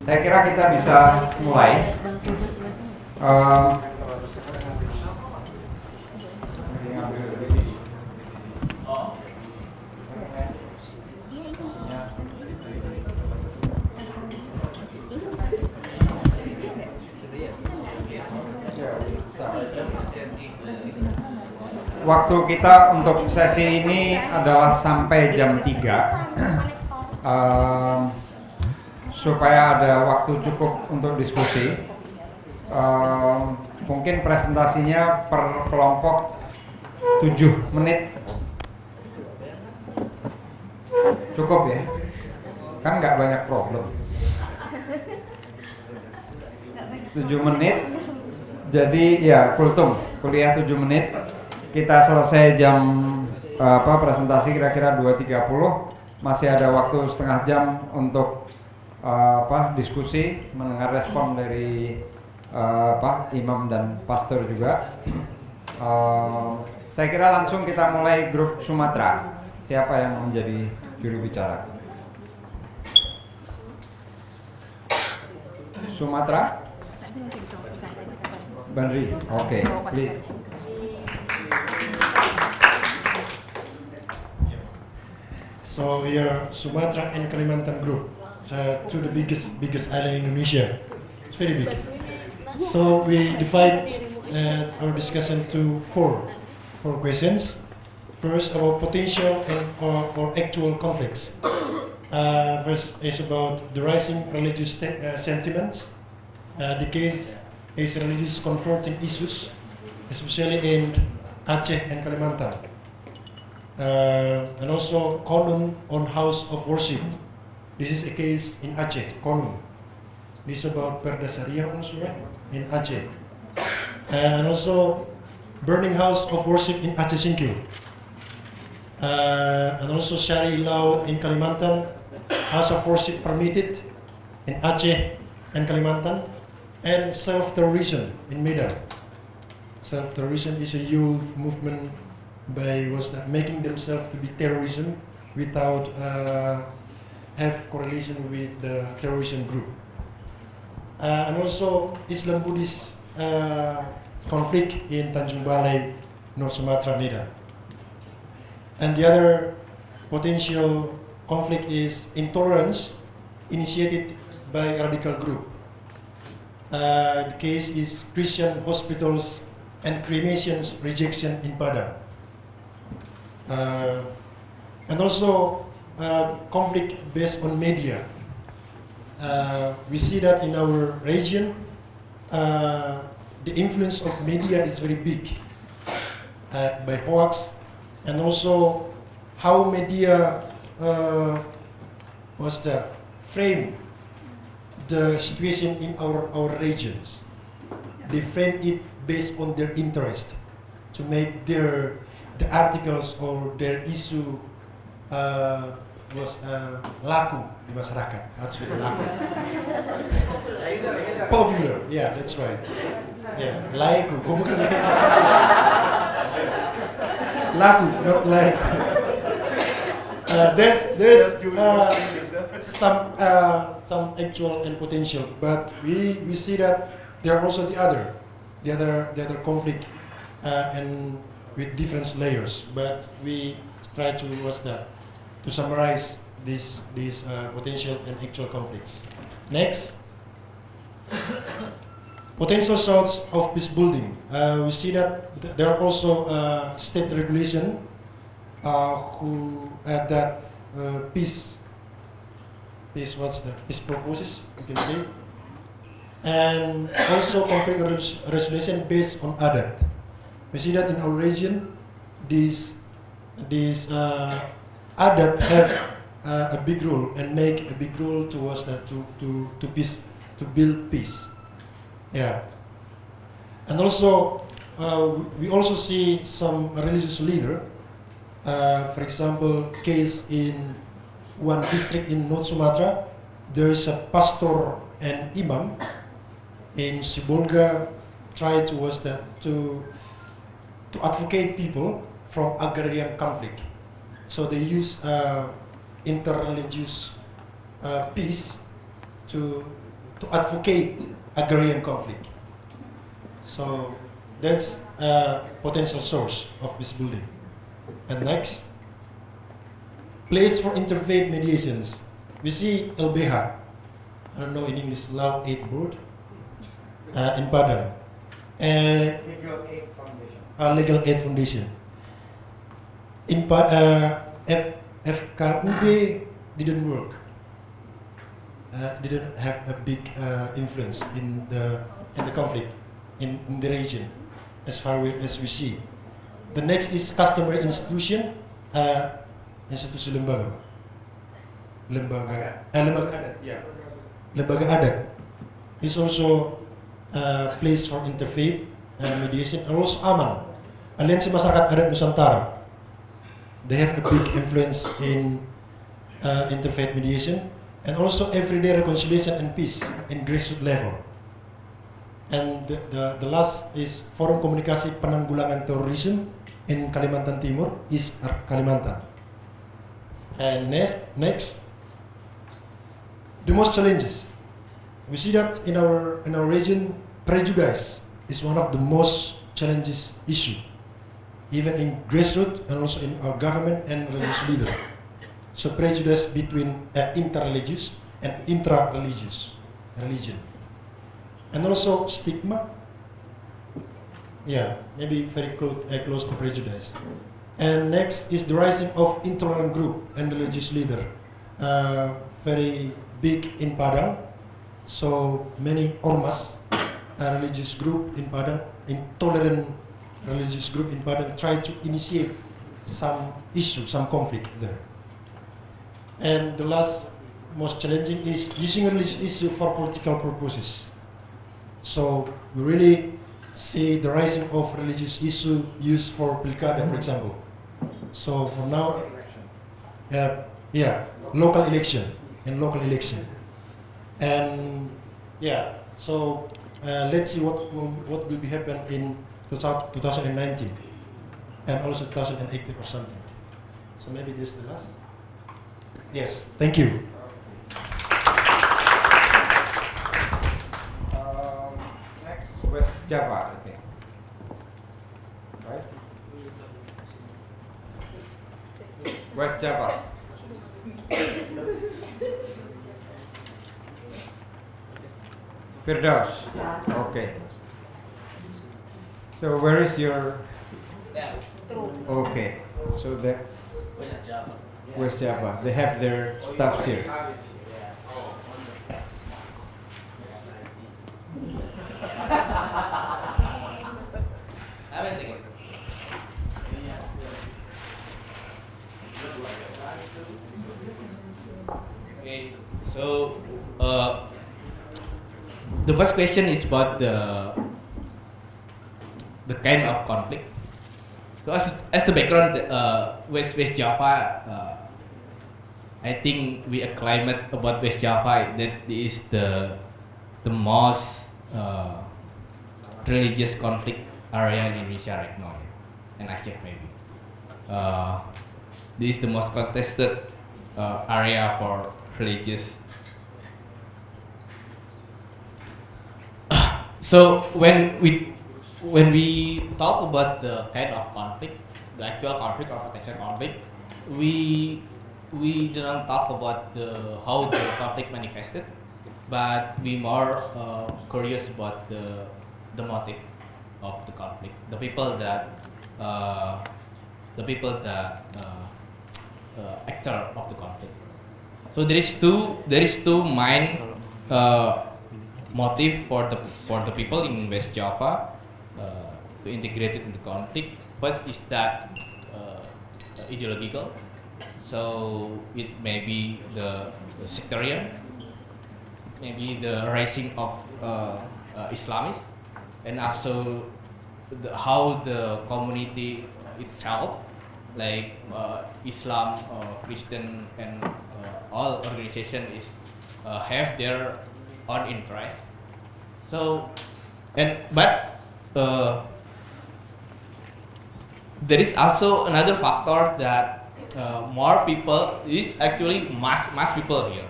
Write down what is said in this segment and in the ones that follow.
Saya kira kita bisa mulai. Waktu kita untuk sesi ini adalah sampai jam 3. Supaya ada waktu cukup untuk diskusi. Mungkin presentasinya per kelompok 7 menit. Cukup ya? Kan nggak banyak problem. 7 menit. Jadi ya kultum, kuliah 7 menit. Kita selesai jam presentasi kira-kira 2.30. Masih ada waktu setengah jam untuk diskusi, mendengar respon dari imam dan pastor juga. Saya kira langsung kita mulai grup Sumatera. Siapa yang menjadi juru bicara? Sumatera? Bandri, oke, please. So we are Sumatra and Kalimantan group, two the biggest island in Indonesia. It's very big. So we divide our discussion to four questions. First about potential and or actual conflicts. First is about the rising religious sentiments. The case is religious confronting issues, especially in Aceh and Kalimantan. And also Konun on house of worship. This is a case in Aceh, Konun. This is about Perda Syariah also in Aceh. And also burning house of worship in Aceh Singkil. And also Syari law in Kalimantan, house of worship permitted in Aceh and Kalimantan. And self-terrorism in Medan. Self-terrorism is a youth movement by making themselves to be terrorism without have correlation with the terrorism group. And also Islam Buddhist conflict in Tanjung Balai, North Sumatra, Medan. And the other potential conflict is intolerance initiated by a radical group. The case is Christian hospitals and cremations rejection in Padang. And also conflict based on media. We see that in our region, the influence of media is very big by hoax, and also how media frame the situation in our regions. They frame it based on their interest to make the articles or their issue laku di masyarakat. That's really laku. Popular, yeah, that's right. Yeah, laiku. Laku, not like. There's some actual and potential, but we see that there are also the other conflict and with different layers. But we try to summarize these potential and actual conflicts. Next, potential source of peace building. We see that there are also state regulation who add that peace purposes, you can say, and also conflict resolution based on adat. We see that in our region, these adat have a big role and make a big role towards that to peace, to build peace. Yeah, and also we also see some religious leader. For example, case in one district in North Sumatra, there is a pastor and imam in Sibolga try to advocate people from agrarian conflict. So they use interreligious peace to to advocate agrarian conflict. So that's a potential source of peace building. And next, place for interfaith mediations. We see LBH, I don't know in English, Law 8 Board, in Padang. Legal Aid Foundation. In FKUB didn't work. Didn't have a big influence in the conflict in the region, as far as we see. The next is customary institution, institusi lembaga, lembaga adat, yeah, lembaga adat. Is also a place for interfaith mediation, and also AMAN, Aliansi Masyarakat Adat Nusantara. They have a big influence in interfaith mediation, and also everyday reconciliation and peace in grassroots level. And the last is Forum Komunikasi Penanggulangan Terorisme in Kalimantan Timur, East Kalimantan. And next, the most challenges. We see that in our region, prejudice is one of the most challenges issue, even in grassroots and also in our government and religious leader. So prejudice between interreligious and intra-religious religion. And also stigma, yeah, maybe very close to prejudice. And next is the rising of intolerant group and religious leader, very big in Padang. So many ormas, religious group in Padang, intolerant religious group in Padang, try to initiate some issue, some conflict there. And the last most challenging is using religious issue for political purposes. So we really see the rising of religious issue used for Pilkada, for example. So for now, local election. And yeah, so let's see what will be happen in 2019 and also 2018 or something. So maybe this is the last. Yes, thank you. Next, West Java, I think. Right? West Java. Firdaus. Okay. So where is your? Okay. So the West Java. West Java. They have their stuff here. Okay, so the first question is about the kind of conflict. So as the background, West Java, I think we acclimate about West Java that is the most religious conflict area in Indonesia right now, and Aceh maybe. This is the most contested area for religious. So when we talk about the kind of conflict, the actual conflict or potential conflict, we didn't talk about how the conflict manifested, but we more curious about the motive of the conflict, the people that actor of the conflict. So there is two main motive for the people in West Java to integrate it in the conflict. First is that ideological. So it may be the sectarian, maybe the rising of Islamists, and also how the community itself, like Islam, Christian, and all organization is have their own interest. So, but there is also another factor that more people is actually mass people here,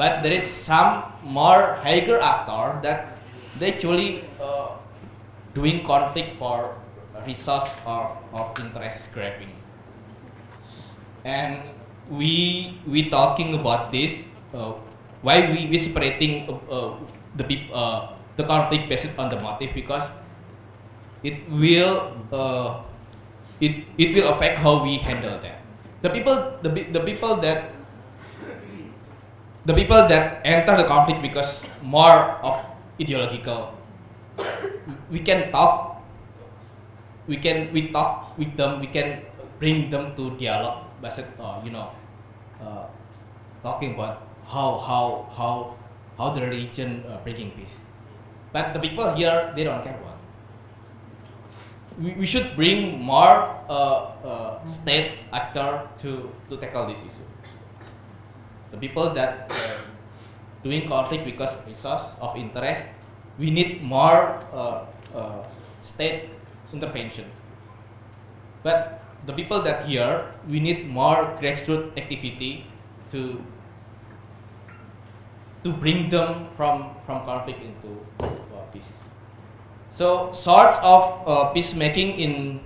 but there is some more higher actor that they actually doing conflict for resource or interest grabbing. And we talking about this, why we separating the conflict based on the motive, because it will it will affect how we handle that. The people that enter the conflict because more of ideological, we can talk, we talk with them, we can bring them to dialogue, based talking about how the religion bringing peace. But the people here, they don't care about. We should bring more state actor to tackle this issue. The people that doing conflict because resource of interest, we need more state intervention. But the people that here, we need more grassroots activity to bring them from conflict into peace. So sorts of peacemaking in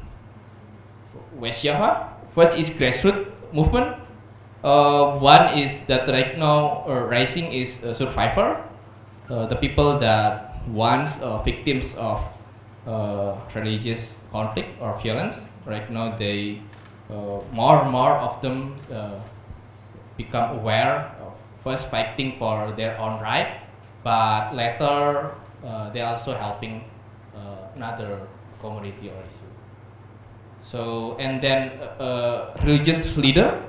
West Java. First is grassroots movement. One is that right now rising is survivor, the people that once victims of religious conflict or violence. Right now they more and more of them become aware of first fighting for their own right, but later they also helping another community or issue. So and then religious leader,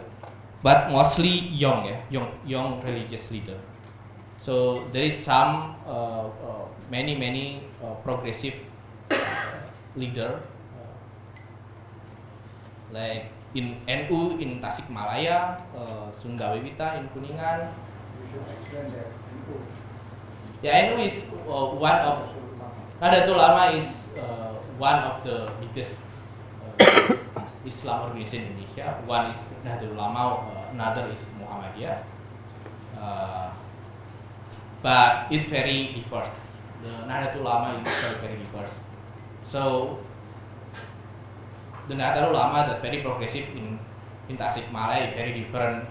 but mostly young religious leader. So there is some many progressive leader like in NU in Tasikmalaya, Sunda Wewita in Kuningan. You should explain that. Yeah, NU is one of Nahdlatul Ulama is one of the biggest Islam organization in Indonesia. One is Nahdlatul Ulama, another is Muhammadiyah. But it's very diverse. The Nahdlatul Ulama is very diverse. So the Nahdlatul Ulama that very progressive in Tasikmalaya is very different.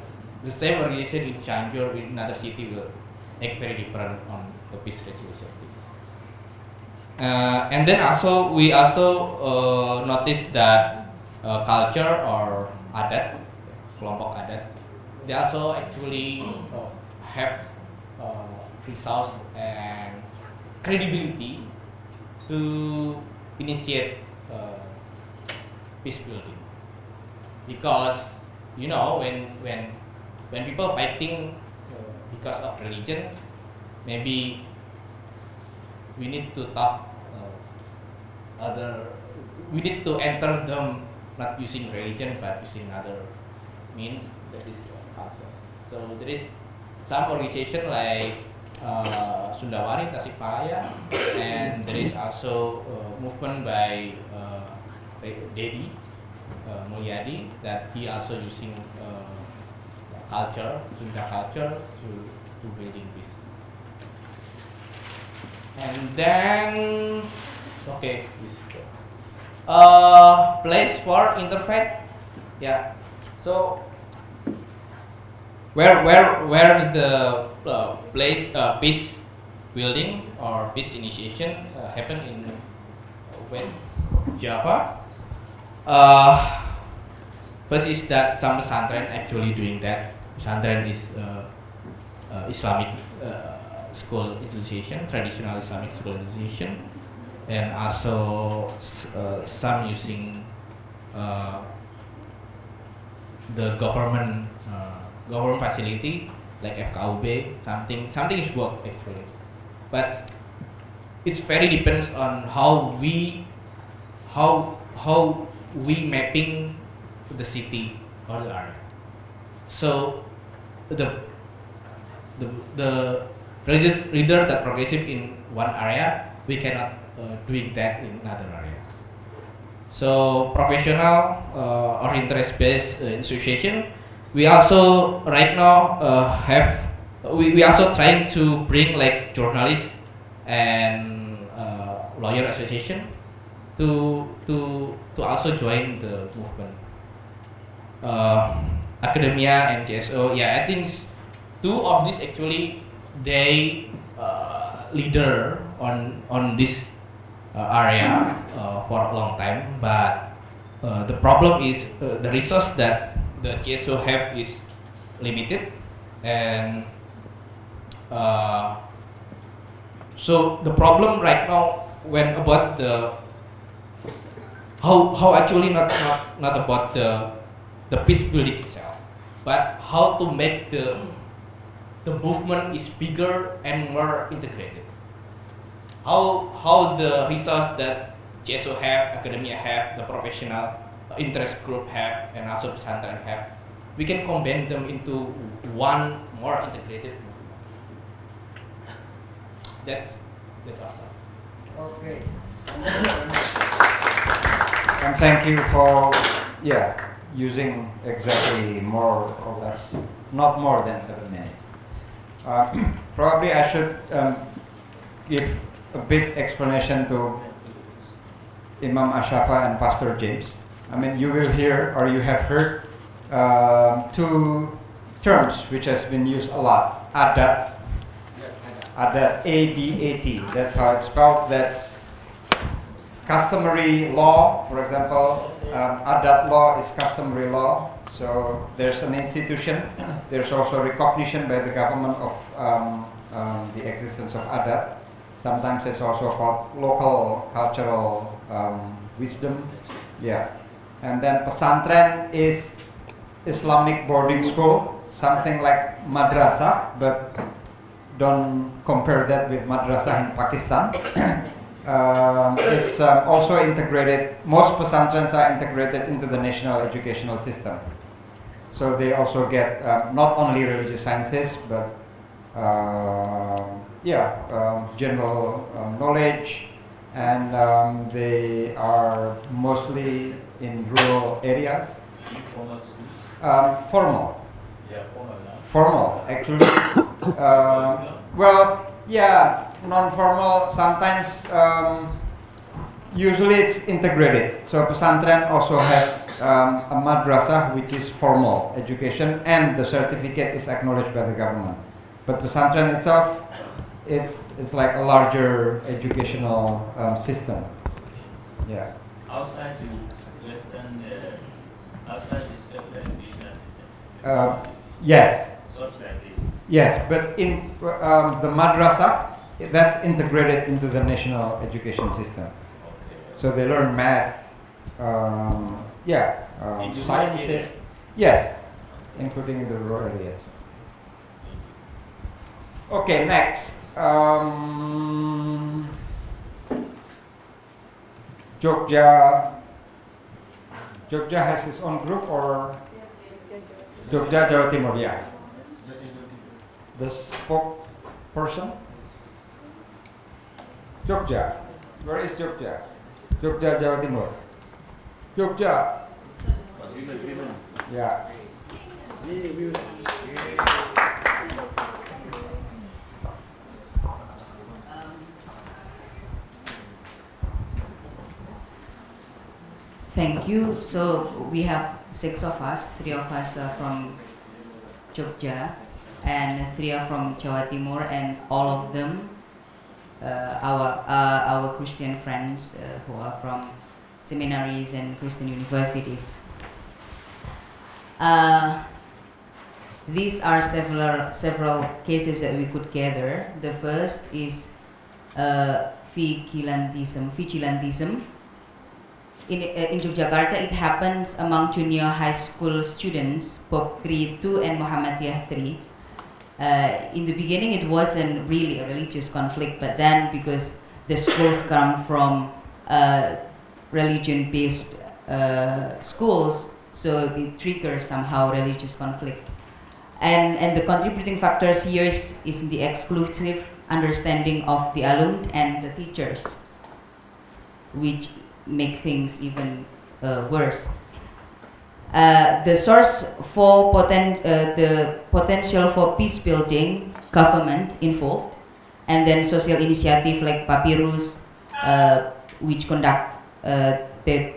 The same organization in Cianjur in another city will act very different on the peace resolution. And then also we also noticed that culture or adat, kelompok adat, they also actually have resource and credibility to initiate peace building, because when people fighting because of religion, maybe we need to talk we need to enter them not using religion but using other means, that is culture. So there is some organization like Sundawari, Tasikmalaya, and there is also movement by Dedi Mulyadi that he also using culture, Sunda culture to building peace. And then, okay, this place for interfaith, yeah. So where the place peace building or peace initiation happen in West Java? First is that some pesantren actually doing that. Pesantren is Islamic school institution, traditional Islamic school institution, and also some using the government facility like FKUB, something is work actually, but it's very depends on how we mapping the city or the area. So the religious leader that progressive in one area, we cannot doing that in another area. So professional or interest-based institution, we also right now have we also trying to bring like journalists and lawyer association to also join the movement. Academia and JSO, yeah, I think two of these actually they leader on this area for a long time, but the problem is the resource that the JSO have is limited, and so the problem right now when about the how actually not about the peace building itself, but how to make the movement is bigger and more integrated. How the resource that JSO have, academia have, the professional interest group have, and also pesantren have, we can combine them into one more integrated movement. That's all. Okay. And thank you for using exactly more or less, not more than 7 minutes. Probably I should give a big explanation to Imam Ashafa and Pastor James. I mean, you will hear or you have heard two terms which has been used a lot. Adat. Adat, A-D-A-T. That's how it's spelled. That's customary law. For example, Adat law is customary law. So there's an institution. There's also recognition by the government of the existence of Adat. Sometimes it's also called local cultural wisdom. Yeah. And then pesantren is Islamic boarding school, something like madrasah, but don't compare that with madrasah in Pakistan. It's also integrated, most pesantrens are integrated into the national educational system. So they also get not only religious sciences, but general knowledge, and they are mostly in rural areas. Formal. Formal, actually. Non-formal. Sometimes, usually it's integrated. So pesantren also has a madrasah, which is formal education, and the certificate is acknowledged by the government. But pesantren itself, it's like a larger educational system. Yeah. Outside the Western, outside the secular educational system. Yes. Such like this. Yes, but in the madrasah, that's integrated into the national education system. Okay. So they learn math, In the rural sciences. area? Yes, including in the rural areas. Okay, next. Jogja has its own group, or Jogja Jawa Timur, yeah. The spokesperson? Jogja. Where is Jogja? Jogja Jawa Timur. Jogja. Yeah. Thank you. So we have 6 of us, 3 of us are from Jogja and 3 are from Jawa Timur, and all of them our Christian friends who are from seminaries and Christian universities. These are several cases that we could gather. The first is vigilantism. In Yogyakarta, it happens among junior high school students, Popkri 2 and Muhammadiyah 3. In the beginning, it wasn't really a religious conflict, but then because the schools come from religion-based schools, so it triggers somehow religious conflict. And the contributing factors here is the exclusive understanding of the alumni and the teachers, which make things even worse. The source for the potential for peace building government involved, and then social initiative like Papyrus, which conduct the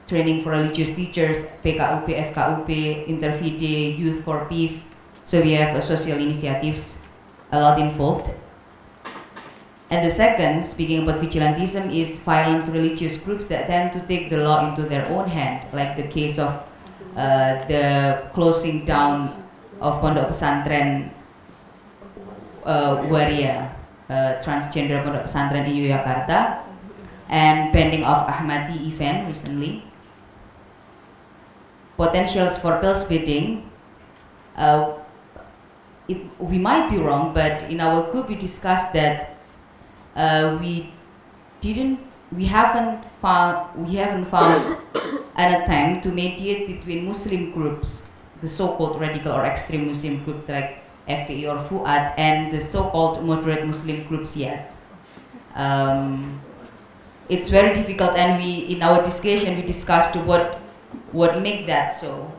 training for religious teachers, PKUP, FKUP, Interfide, Youth for Peace. So we have social initiatives, a lot involved. And the second, speaking about vigilantism, is violent religious groups that tend to take the law into their own hand, like the case of the closing down of Pondok Pesantren Waria, transgender Pondok Pesantren in Yogyakarta, and banning of Ahmadi event recently. Potentials for bill splitting, we might be wrong, but in our group we discussed that we haven't found an attempt to mediate between Muslim groups, the so-called radical or extreme Muslim groups like FPI or Fuad, and the so-called moderate Muslim groups yet. It's very difficult, and in our discussion we discussed what makes that so.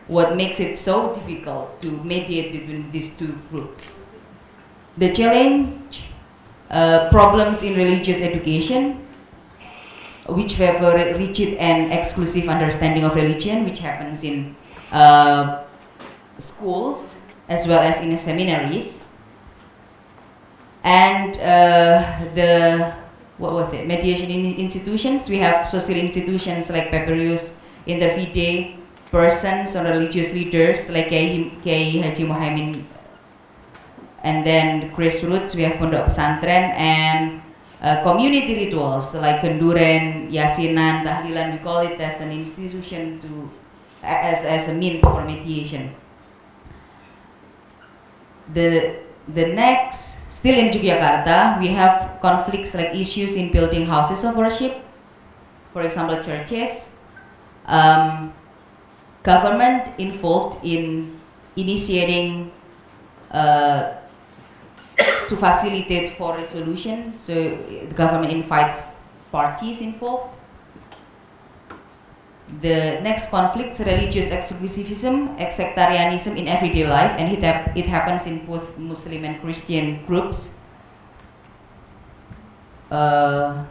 What makes it so difficult to mediate between these two groups? The challenge, problems in religious education, which favor rigid and exclusive understanding of religion, which happens in schools as well as in seminaries, and mediation in institutions. We have social institutions like Papyrus, Interfide, persons or religious leaders like Kiai Haji Muhaimin, and then grassroots we have Pondok Pesantren, and community rituals like Kenduren, Yasinan, Tahlilan. We call it as an institution as a means for mediation. The next, still in Yogyakarta, we have conflicts like issues in building houses of worship, for example churches. Government involved in initiating to facilitate for resolution, so the government invites parties involved. The next conflict, religious exclusivism, sectarianism in everyday life, and it happens in both Muslim and Christian groups. But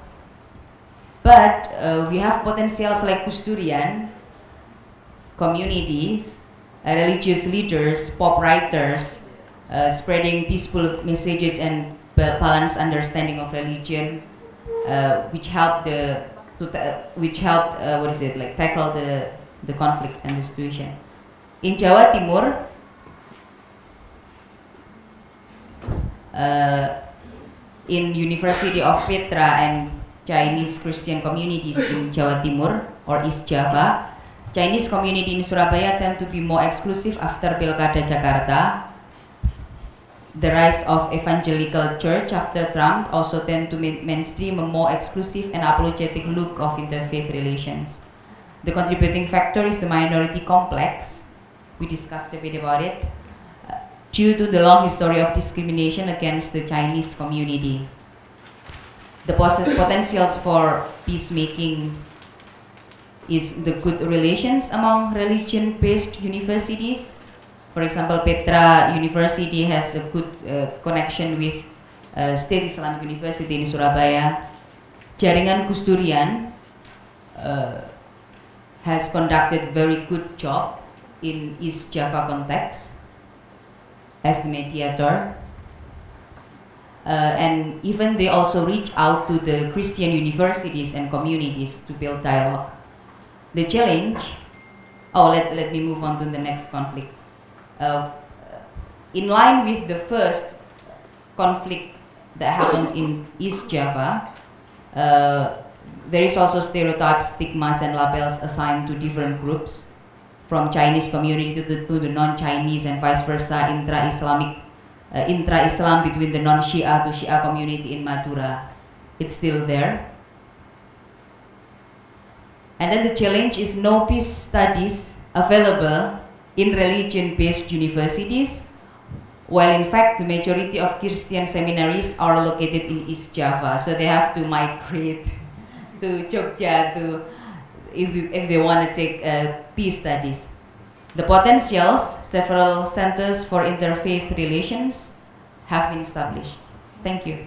we have potentials like Kusturian, communities, religious leaders, pop writers, spreading peaceful messages and balanced understanding of religion, which helped tackle the conflict and the situation. In Jawa Timur, in University of Petra and Chinese Christian communities in Jawa Timur or East Java, Chinese community in Surabaya tend to be more exclusive after Pilkada Jakarta. The rise of evangelical church after Trump also tend to mainstream a more exclusive and apologetic look of interfaith relations. The contributing factor is the minority complex. We discussed a bit about it. Due to the long history of discrimination against the Chinese community. The potentials for peacemaking is the good relations among religion-based universities. For example, Petra University has a good connection with State Islamic University in Surabaya. Jaringan Kusturian has conducted very good job in East Java context as the mediator. And even they also reach out to the Christian universities and communities to build dialogue. The challenge, let me move on to the next conflict. In line with the first conflict that happened in East Java, there is also stereotypes, stigmas, and labels assigned to different groups, from Chinese community to the non-Chinese and vice versa, intra-Islam between the non-Shia to Shia community in Madura. It's still there. And then the challenge is no peace studies available in religion-based universities, while in fact the majority of Christian seminaries are located in East Java, so they have to migrate to Jogja if they want to take peace studies. the potentials, several centers for interfaith relations have been established. Thank you.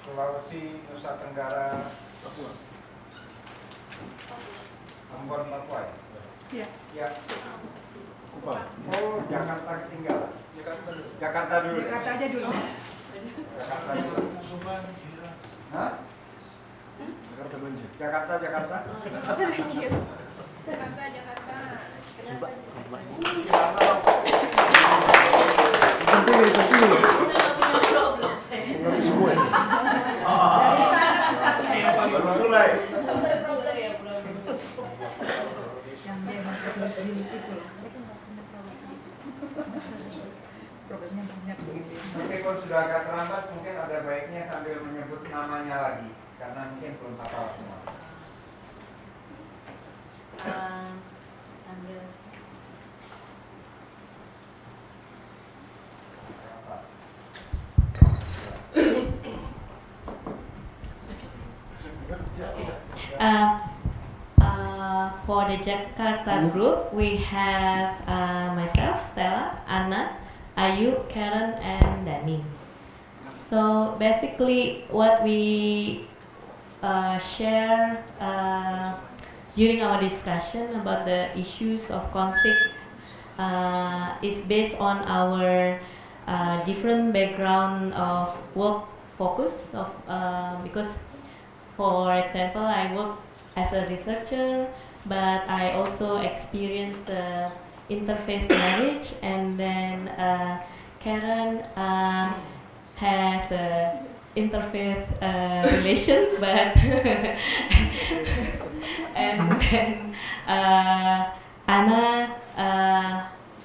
Sulawesi, Nusa Tenggara, Ambon, Papua. Iya. Ya. Oh, Jakarta ketinggalan. Jakarta dulu. Jakarta aja dulu. Jakarta dulu. Hah? Jakarta banjir. Jakarta, Jakarta. Jakarta, Jakarta. Gimana dong? Mengerti semua ini. Dari sana ke sana. Baru mulai. Yang dia masuk di itu loh. Problemnya banyak. Meskipun sudah agak terlambat, mungkin ada baiknya sambil menyebut namanya lagi, karena mungkin belum hafal semua. Sambil Atas. For the Jakarta group, we have myself, Stella, Anna, Ayu, Karen, and Dani. So basically, what we share during our discussion about the issues of conflict is based on our different background of work focus of because, for example, I work as a researcher, but I also experienced interfaith marriage, and then Karen has a interfaith relation, but and then Anna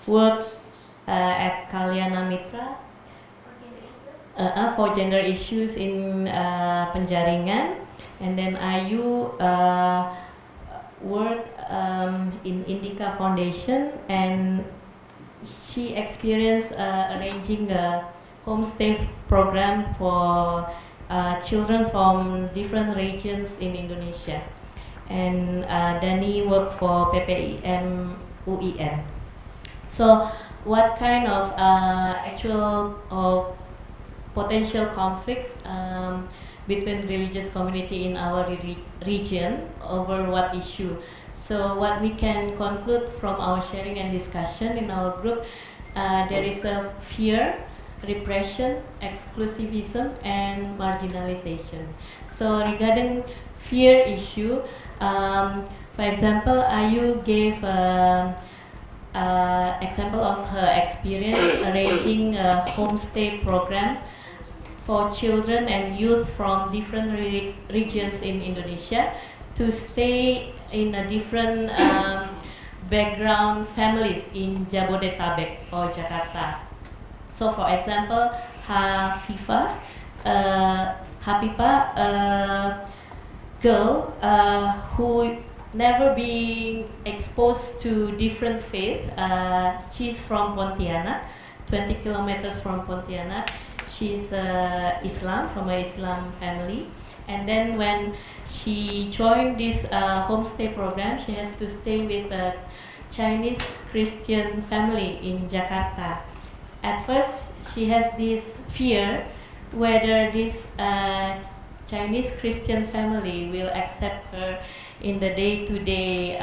worked at Kalyana Mitra for gender issues in Penjaringan, and then Ayu worked in Indica Foundation, and she experienced arranging a homestay program for children from different regions in Indonesia. And Dani worked for PPIM UIN. So what kind of actual or potential conflicts between religious community in our region over what issue? So what we can conclude from our sharing and discussion in our group, there is a fear, repression, exclusivism, and marginalization. So regarding fear issue, for example, Ayu gave example of her experience arranging a homestay program for children and youth from different regions in Indonesia to stay in a different background families in Jabodetabek or Jakarta. So for example, Hafifa, a girl who never been exposed to different faith. She's from Pontianak, 20 kilometers from Pontianak. She's Islam, from an Islam family. And then when she joined this homestay program, she has to stay with a Chinese Christian family in Jakarta. At first, she has this fear whether this Chinese Christian family will accept her in the day-to-day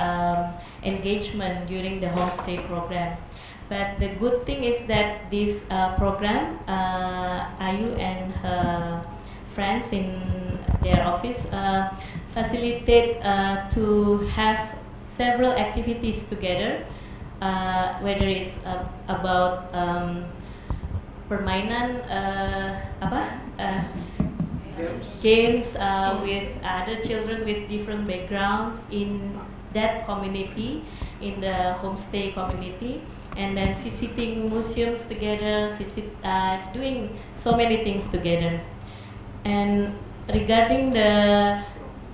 engagement during the homestay program. But the good thing is that this program, Ayu and her friends in their office facilitate to have several activities together, whether it's about permainan games with other children with different backgrounds in that community, in the homestay community, and then visiting museums together, doing so many things together. And regarding the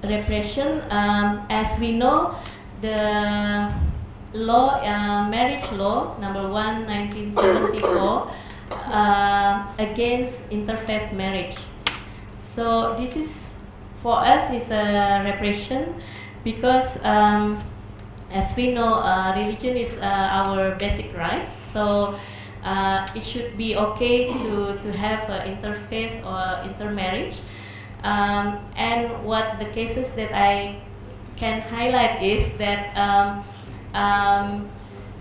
repression, as we know, the law, marriage law number 1, 1974, against interfaith marriage. So this is, for us, is a repression because as we know, religion is our basic rights. So it should be okay to have interfaith or intermarriage. And what the cases that I can highlight is that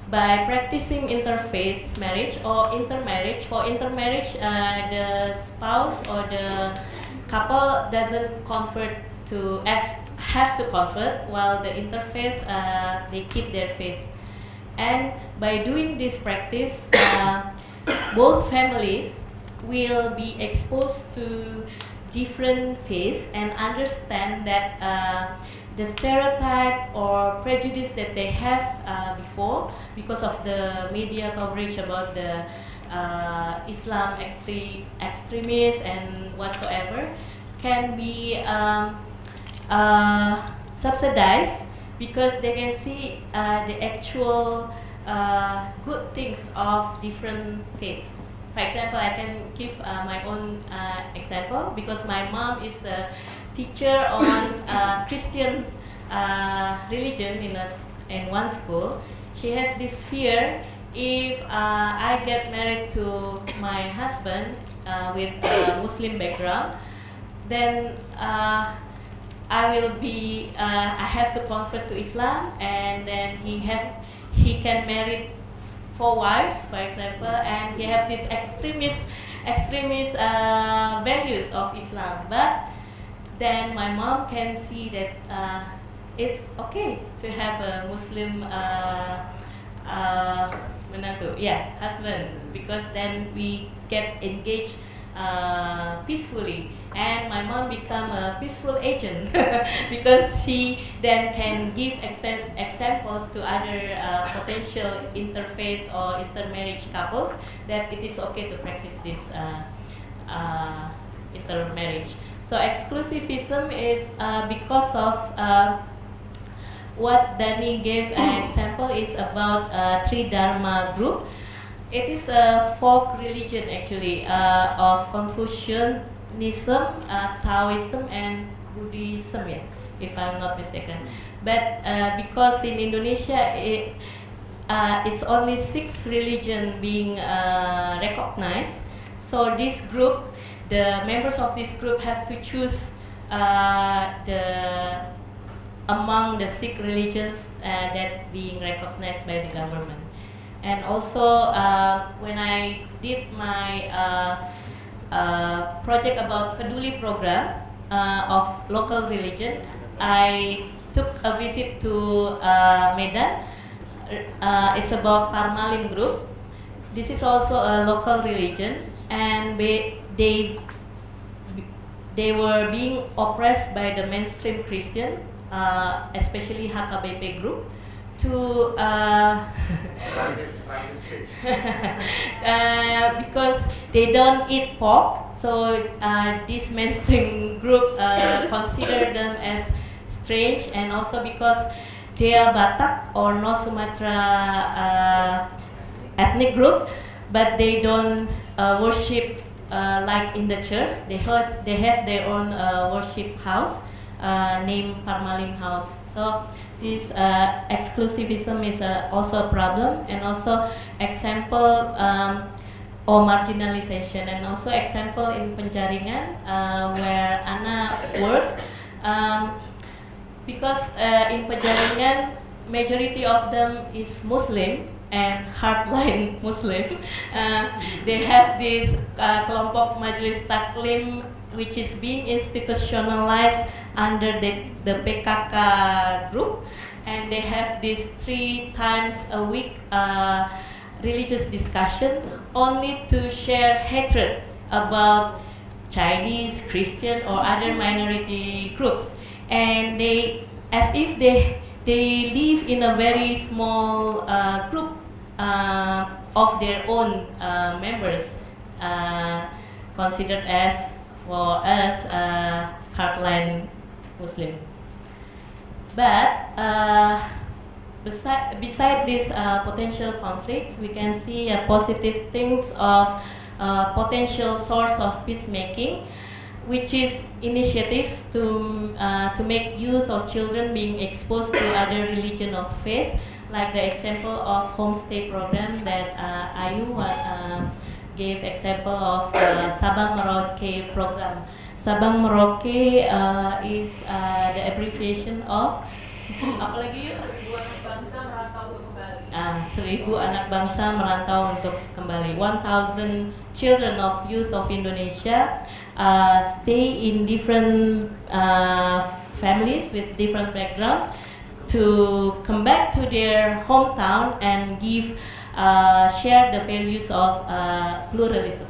by practicing interfaith marriage or intermarriage, for intermarriage, the spouse or the couple doesn't convert to have to convert, while the interfaith they keep their faith. And by doing this practice, both families will be exposed to different faiths and understand that the stereotype or prejudice that they have before, because of the media coverage about the Islam extremists and whatsoever, can be subsidized because they can see the actual good things of different faiths. For example, I can give my own example because my mom is a teacher on Christian religion in one school. She has this fear: if I get married to my husband with a Muslim background, then I will be I have to convert to Islam, and then he can marry 4 wives, for example, and he have these extremist values of Islam. But then my mom can see that it's okay to have a Muslim husband, because then we get engaged peacefully, and my mom become a peaceful agent because she then can give examples to other potential interfaith or intermarriage couples that it is okay to practice this intermarriage. So exclusivism is because of what Danny gave an example is about Tridharma group. It is a folk religion actually of Confucianism, Taoism, and Buddhism, if I'm not mistaken. But because in Indonesia it's only 6 religions being recognized, so this group, the members of this group have to choose among the 6 religions that being recognized by the government. And also, when I did my project about Peduli program of local religion, I took a visit to Medan. It's about Parmalim group. This is also a local religion, and they were being oppressed by the mainstream Christian, especially HKBP group, to because they don't eat pork, so this mainstream group consider them as strange, and also because they are Batak or North Sumatra ethnic group, but they don't worship like in the church. They have their own worship house named Parmalim House. So this exclusivism is also a problem, and also example or marginalization, and also example in Penjaringan where Anna worked, because in Penjaringan majority of them is Muslim and hardline Muslim. They have this kelompok Majelis Taklim, which is being institutionalized under the PKK group, and they have this 3 times a week religious discussion only to share hatred about Chinese, Christian, or other minority groups, and they, as if they live in a very small group of their own members, considered as, for us, hardline Muslim. But beside these potential conflicts, we can see positive things of potential source of peacemaking. which is initiatives to make youth or children being exposed to other religion of faith, like the example of homestay program that Ayu gave example of Sabang Merauke program. Sabang Merauke is the abbreviation of apa lagi yuk? Seribu anak bangsa merantau untuk kembali. 1,000 children of youth of Indonesia stay in different families with different backgrounds to come back to their hometown and share the values of pluralism.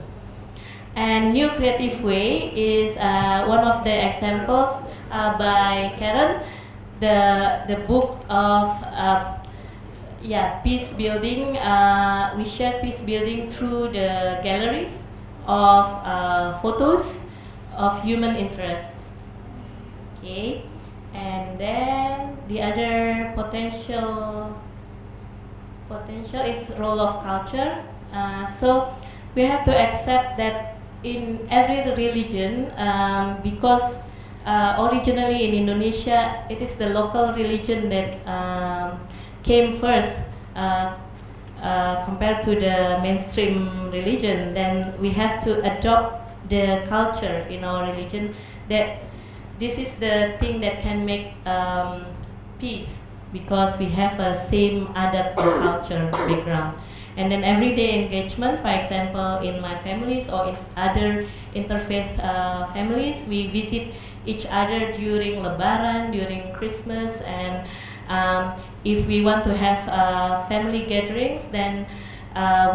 And New Creative Way is one of the examples by Karen, the book of peace building. We share peace building through the galleries of photos of human interest. Okay, and then the other potential is role of culture. So we have to accept that in every religion, because originally in Indonesia, it is the local religion that came first compared to the mainstream religion. Then we have to adopt the culture in our religion. That this is the thing that can make peace, because we have a same adat culture background. And then everyday engagement, for example, in my families or in other interfaith families, we visit each other during Lebaran, during Christmas, and if we want to have family gatherings, then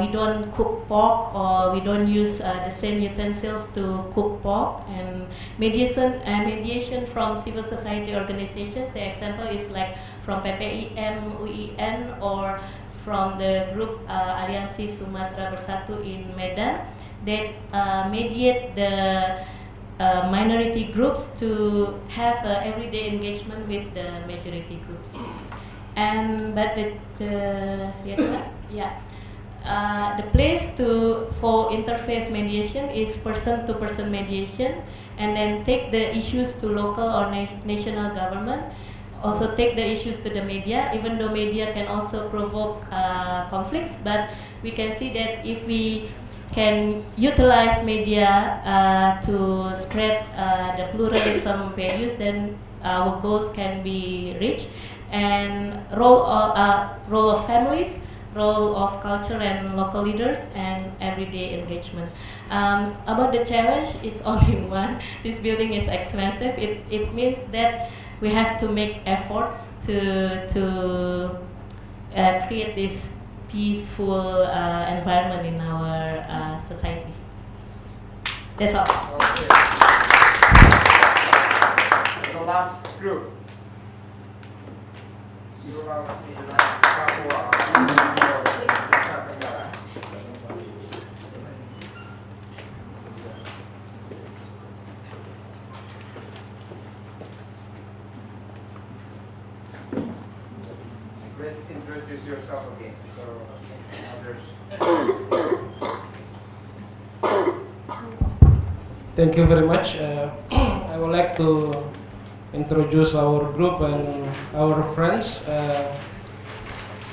we don't cook pork, or we don't use the same utensils to cook pork. And mediation from civil society organizations, the example is like from PPIM, UIN, or from the group Aliansi Sumatera Bersatu in Medan, that mediate the minority groups to have everyday engagement with the majority groups. And but the place for interfaith mediation is person-to-person mediation, and then take the issues to local or national government. Also take the issues to the media, even though media can also provoke conflicts, but we can see that if we can utilize media to spread the pluralism values, then our goals can be reached. And role of families, role of culture and local leaders, and everyday engagement. About the challenge, it's only one. This building is expensive. It means that we have to make efforts to create this peaceful environment in our societies. That's all. Okay. The last group. Sulawesi dan Papua. Nusa Tenggara. Please introduce yourself again, so others. Thank you very much. I would like to introduce our group and our friends.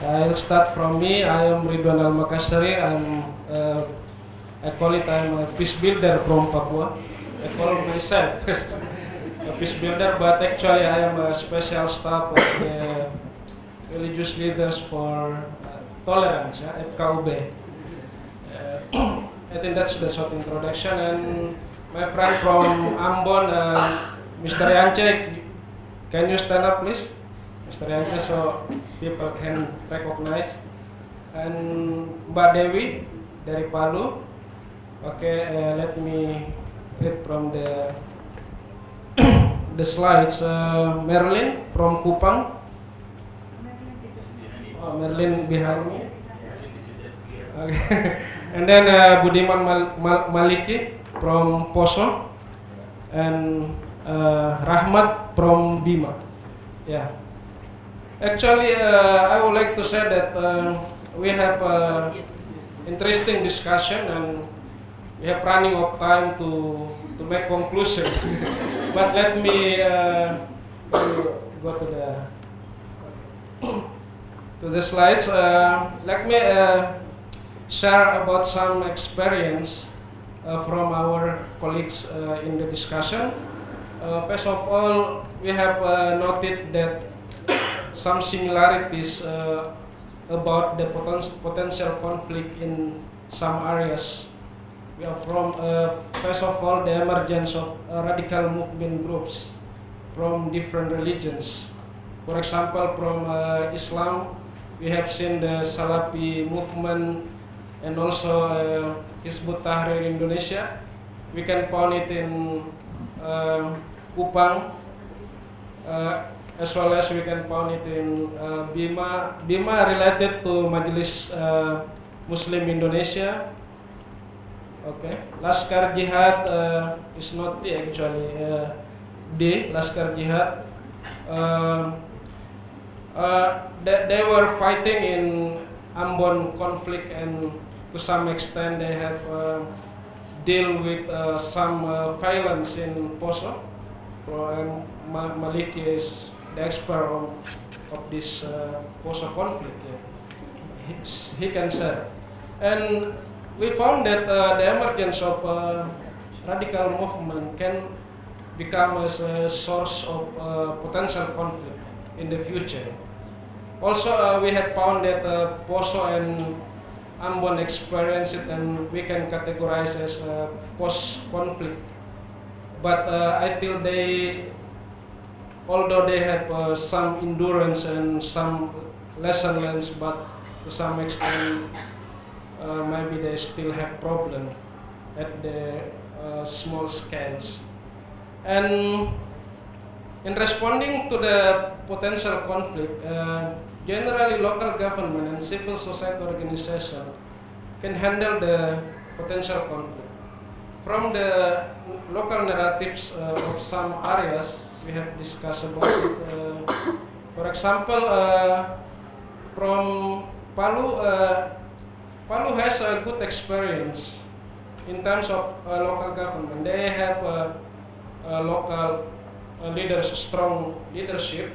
I'll start from me. I am Ridwan Al-Makassari. I call it I'm a peace builder from Papua. I call myself a peace builder, but actually I am a special staff of the religious leaders for tolerance, FKUB. I think that's the short introduction. And my friend from Ambon, Mr. Yance, can you stand up please? Mr. Yance, so people can recognize. And Mbak Dewi dari Palu. Okay, let me read from the slides. Merlin from Kupang. Merlin behind me. Okay. And then Budiman Maliki from Poso, and Rahmat from Bima. Yeah. Actually, I would like to say that we have interesting discussion, and we have running of time to to make conclusion. But let me go to the slides. Let me share about some experience from our colleagues in the discussion. First of all, we have noted that some similarities about the potential conflict in some areas. We are from, first of all, the emergence of radical movement groups from different religions. For example, from Islam, we have seen the Salafi movement and also Hizbut Tahrir Indonesia. We can find it in Kupang, as well as we can find it in Bima. Bima related to Majelis Muslim Indonesia. Okay, Laskar Jihad is not the actually D. Laskar Jihad. They were fighting in Ambon conflict, and to some extent they have deal with some violence in Poso. Maliki is the expert of this Poso conflict. Yeah. He can share. And we found that the emergence of radical movement can become as a source of potential conflict in the future. Also, we had found that Poso and Ambon experience it, and we can categorize as post-conflict. But until although they have some endurance and some lesson learned, but to some extent maybe they still have problem at the small scales. And in responding to the potential conflict, generally local government and civil society organization can handle the potential conflict. From the local narratives of some areas, we have discussed about it. For example, from Palu, Palu has a good experience in terms of local government. They have local leaders, strong leadership,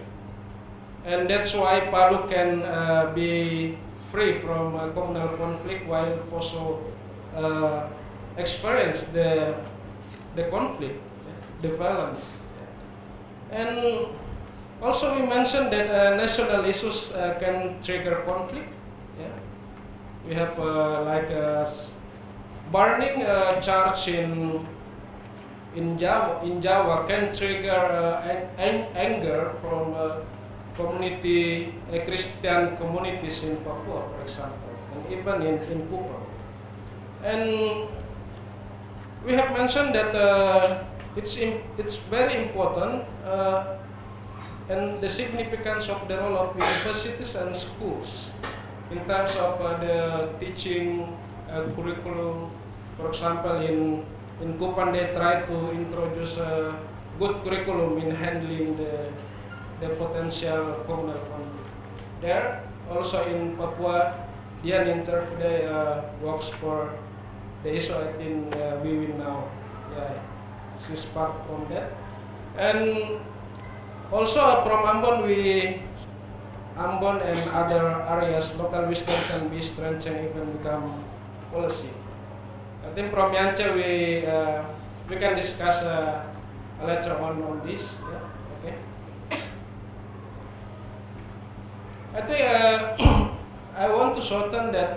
and that's why Palu can be free from communal conflict, while Poso experience the conflict, the violence. And also we mentioned that national issues can trigger conflict. Yeah. We have like burning charge in Java can trigger anger from community, Christian communities in Papua, for example, and even in Kupang. And we have mentioned that it's very important and the significance of the role of universities and schools in terms of the teaching curriculum. For example, in Kupang they try to introduce a good curriculum in handling the potential communal conflict. There, also in Papua, Dian Interfide works for the issue. I think we will now, she's part from that. And also from Ambon, Ambon and other areas, local wisdom can be strengthened, even become policy. I think from Yance we can discuss later on this. Yeah? Okay. I think I want to shorten that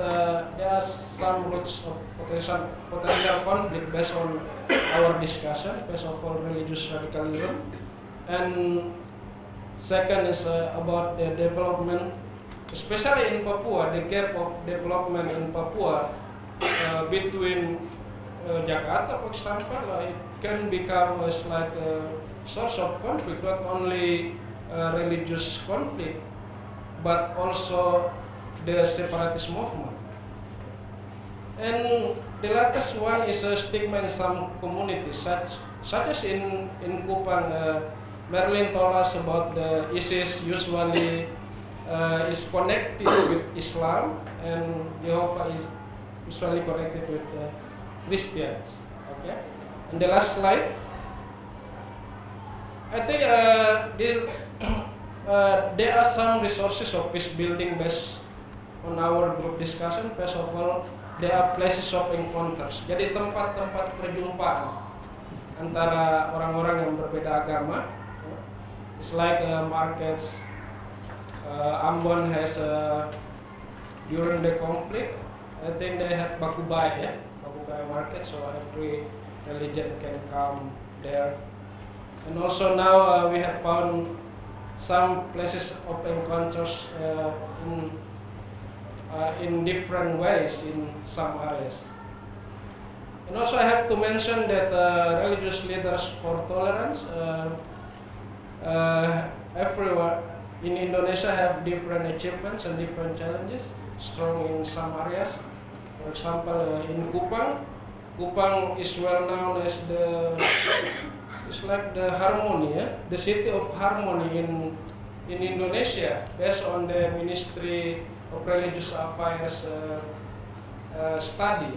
there are some roots of potential conflict based on our discussion. First of all, religious radicalism, and second is about the development, especially in Papua, the gap of development in Papua between Jakarta, for example, it can become as like a source of conflict, not only religious conflict, but also the separatist movement. And the latest one is a stigma in some communities, such as in Kupang. Merlin told us about the ISIS usually is connected with Islam, and Jehovah is usually connected with Christians. Okay, And the last slide. I think there are some resources of peace building based on our group discussion. First of all, there are places of encounters. Jadi tempat-tempat perjumpaan antara orang-orang yang berbeda agama. It's like markets. Ambon has during the conflict, I think they had Bakubai, Bakubai market, so every religion can come there. And also now we have found some places of encounters in different ways in some areas. And also I have to mention that religious leaders for tolerance everywhere in Indonesia have different achievements and different challenges, strong in some areas. For example, in Kupang, Kupang is well known as it's like the harmony, the city of harmony in Indonesia, based on the Ministry of Religious Affairs study.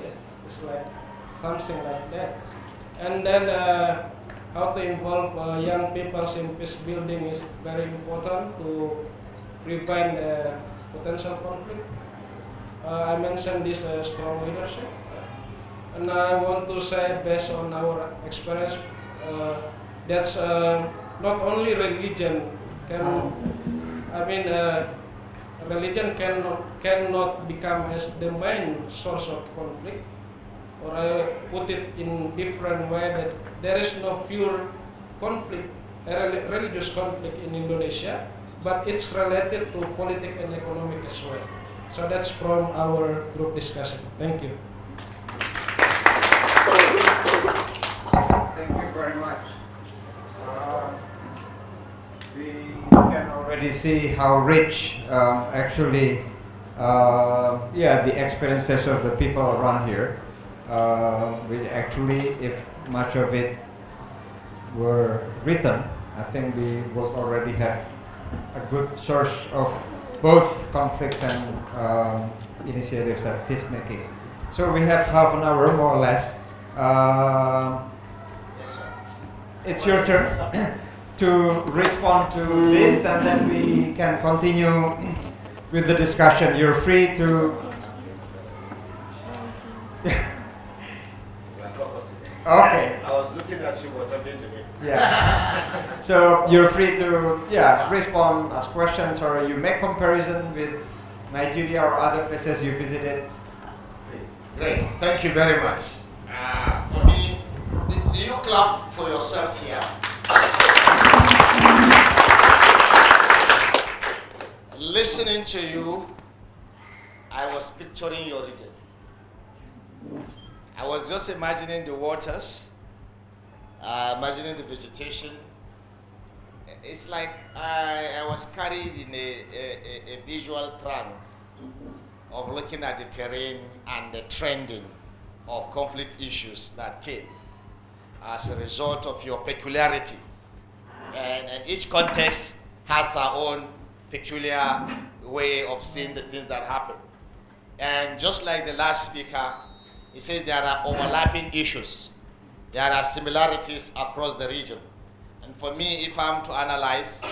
It's like something like that. And then how to involve young people in peace building is very important to prevent potential conflict. I mentioned this strong leadership, and I want to say, based on our experience, that's not only religion can, religion cannot become as the main source of conflict. Or I put it in different way, that there is no pure conflict, religious conflict in Indonesia, but it's related to political and economic as well. So that's from our group discussion. Thank you. Thank you very much. We can already see how rich actually the experiences of the people around here. Which actually, if much of it were written, I think we would already have a good source of both conflicts and initiatives at peacemaking. So we have half an hour, more or less. It's your turn to respond to this, and then we can continue with the discussion. You're free to. Okay. I was looking at you, but talking to him. Yeah. So you're free to respond, ask questions, or you make comparison with Nigeria or other places you visited. Please. Great. Thank you very much. For me, do you clap for yourselves here? Listening to you, I was picturing your regions. I was just imagining the waters, imagining the vegetation. It's like I was carried in a visual trance of looking at the terrain and the trending of conflict issues that came as a result of your peculiarity. And each context has our own peculiar way of seeing the things that happen. And just like the last speaker, he says there are overlapping issues. There are similarities across the region. And for me, if I'm to analyze,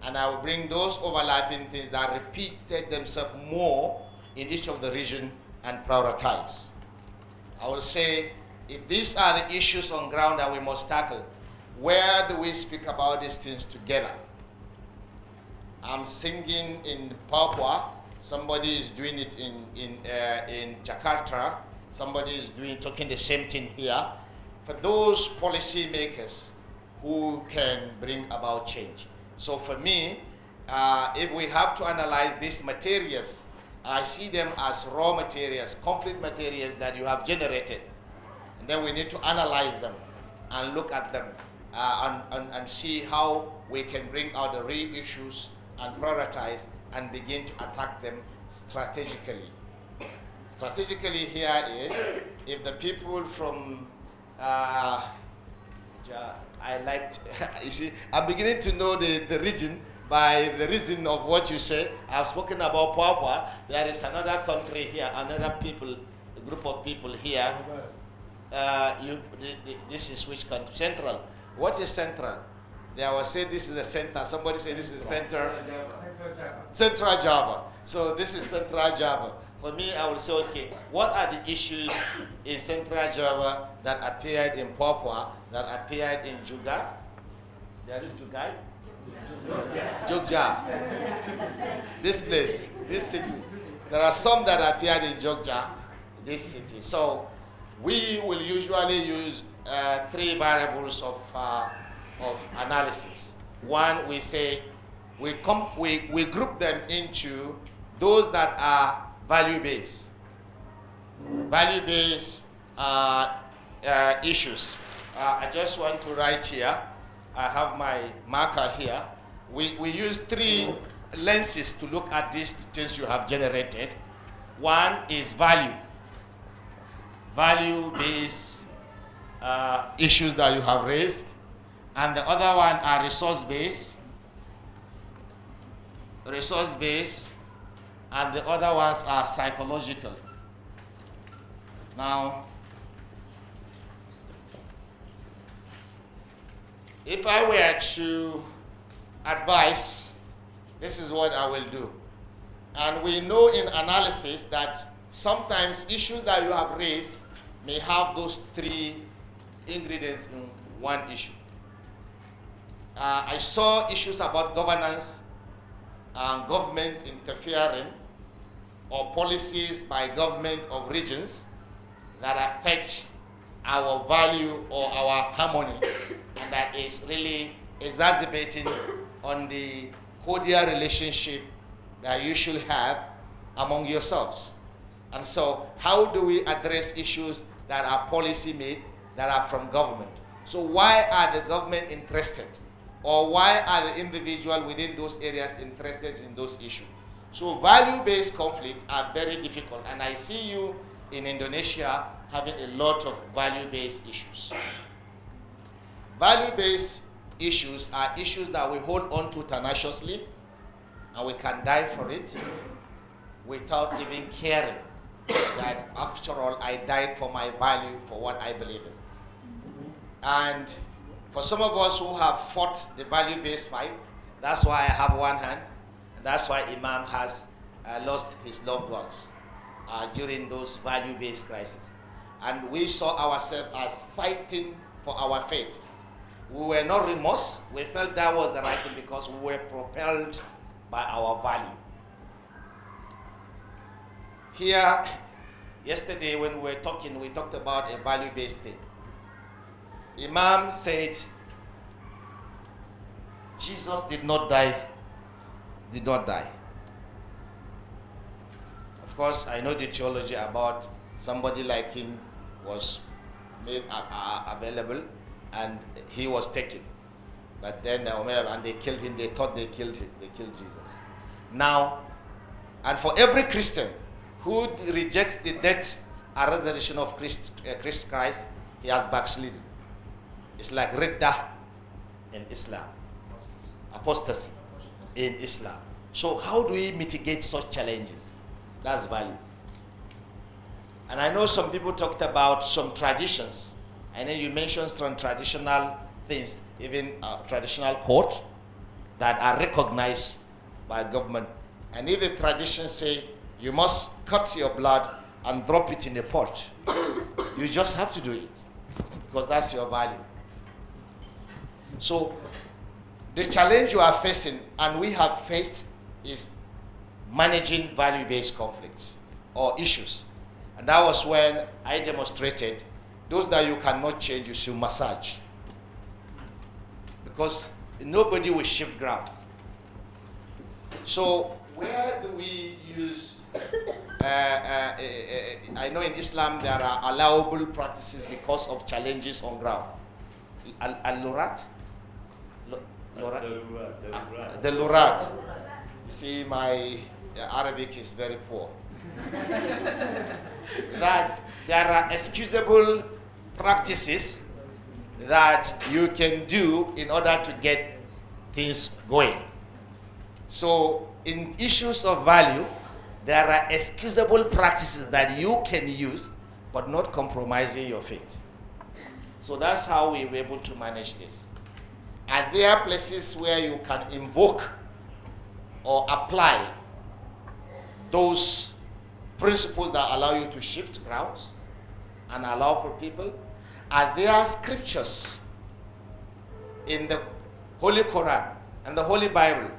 and I will bring those overlapping things that repeated themselves more in each of the region and prioritize. I will say, if these are the issues on ground that we must tackle, where do we speak about these things together? I'm singing in Papua. Somebody is doing it in Jakarta. Somebody is talking the same thing here. For those policy makers who can bring about change. So for me, if we have to analyze these materials, I see them as raw materials, conflict materials that you have generated. And then we need to analyze them and look at them and see how we can bring out the real issues and prioritize and begin to attack them strategically. Strategically here is, if the people from, you see, I'm beginning to know the region by the reason of what you said. I've spoken about Papua. There is another country here, another people, a group of people here. this is which country? Central. What is central? They will say this is the center. Somebody say this is the center. Central Java. So this is Central Java. For me, I will say, okay, what are the issues in Central Java that appeared in Papua, that appeared in Juga? There is Jugai? Jogja. This place, this city. There are some that appeared in Jogja, this city. So we will usually use 3 variables of analysis. One, we say, we group them into those that are value-based. Value-based issues. I just want to write here. I have my marker here. We use 3 lenses to look at these things you have generated. One is value. Value-based issues that you have raised. And the other one are resource-based. Resource-based. And the other ones are psychological. Now, if I were to advise, this is what I will do. And we know in analysis that sometimes issues that you have raised may have those 3 ingredients in one issue. I saw issues about governance and government interfering, or policies by government of regions that affect our value or our harmony, and that is really exacerbating on the cordial relationship that you should have among yourselves. And so how do we address issues that are policy made, that are from government? So why are the government interested? Or why are the individual within those areas interested in those issues? So value-based conflicts are very difficult, and I see you in Indonesia having a lot of value-based issues. Value-based issues are issues that we hold on to tenaciously, and we can die for it without even caring that after all I died for my value, for what I believe in. And for some of us who have fought the value-based fight, that's why I have one hand, and that's why Imam has lost his loved ones during those value-based crises. And we saw ourselves as fighting for our faith. We were not remorse. We felt that was the right thing because we were propelled by our value. Here, yesterday when we were talking, we talked about a value-based thing. Imam said, Jesus did not die. Of course, I know the theology about somebody like him was made available and he was taken. But then and they killed him, they thought they killed Jesus. Now, and for every Christian who rejects the death and resurrection of Christ, he has backslidden. It's like Ridda in Islam, apostasy in Islam. So how do we mitigate such challenges? That's value. And I know some people talked about some traditions. And then you mentioned some traditional things, even traditional court that are recognized by government. And if the traditions say you must cut your blood and drop it in the pot, you just have to do it because that's your value. So the challenge you are facing and we have faced is managing value-based conflicts or issues. And that was when I demonstrated those that you cannot change, you should massage. Because nobody will shift ground. So where do we use, I know in Islam there are allowable practices because of challenges on ground. Al-Lurat? The Lurat. You see, my Arabic is very poor. That there are excusable practices that you can do in order to get things going. So in issues of value, there are excusable practices that you can use but not compromising your faith. So that's how we were able to manage this. And there are places where you can invoke or apply those principles that allow you to shift grounds and allow for people. And there are scriptures in the Holy Quran and the Holy Bible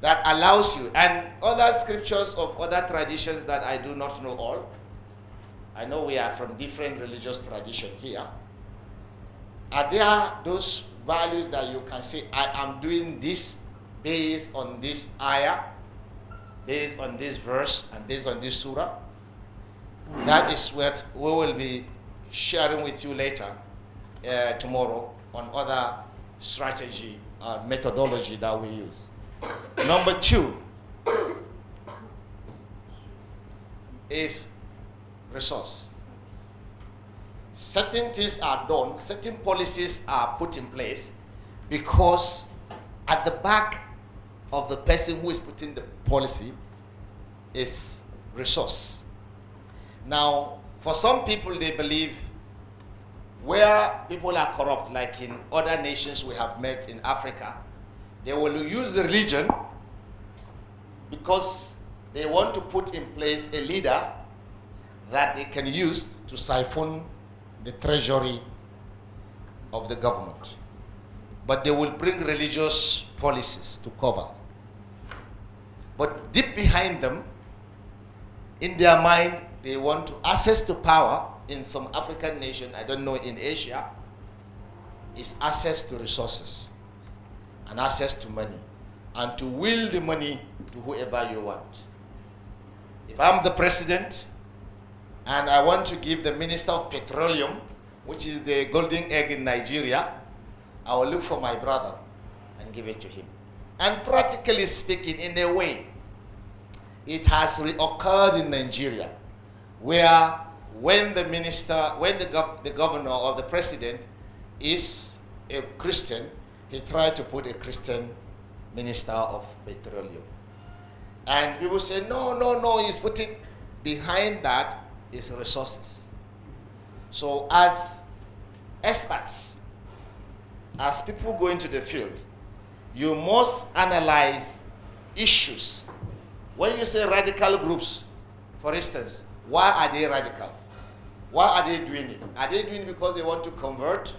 that allows you, and other scriptures of other traditions that I do not know all. I know we are from different religious tradition here. And there are those values that you can say, I am doing this based on this ayah, based on this verse, and based on this surah. That is what we will be sharing with you later, tomorrow, on other strategy and methodology that we use. Number 2 is resource. Certain things are done, certain policies are put in place because at the back of the person who is putting the policy is resource. Now, for some people, they believe where people are corrupt, like in other nations we have met in Africa, they will use the religion because they want to put in place a leader that they can use to siphon the treasury of the government. But they will bring religious policies to cover. But deep behind them, in their mind, they want to access to power in some African nation, I don't know, in Asia, is access to resources and access to money and to will the money to whoever you want. If I'm the president and I want to give the Minister of Petroleum, which is the golden egg in Nigeria, I will look for my brother and give it to him. And practically speaking, in a way, it has reoccurred in Nigeria, where when the minister, when the governor or the president is a Christian, he tried to put a Christian minister of petroleum. And people say, no, he's putting behind that is resources. So as experts, as people go into the field, you must analyze issues. When you say radical groups, for instance, why are they radical? Why are they doing it? Are they doing it because they want to convert?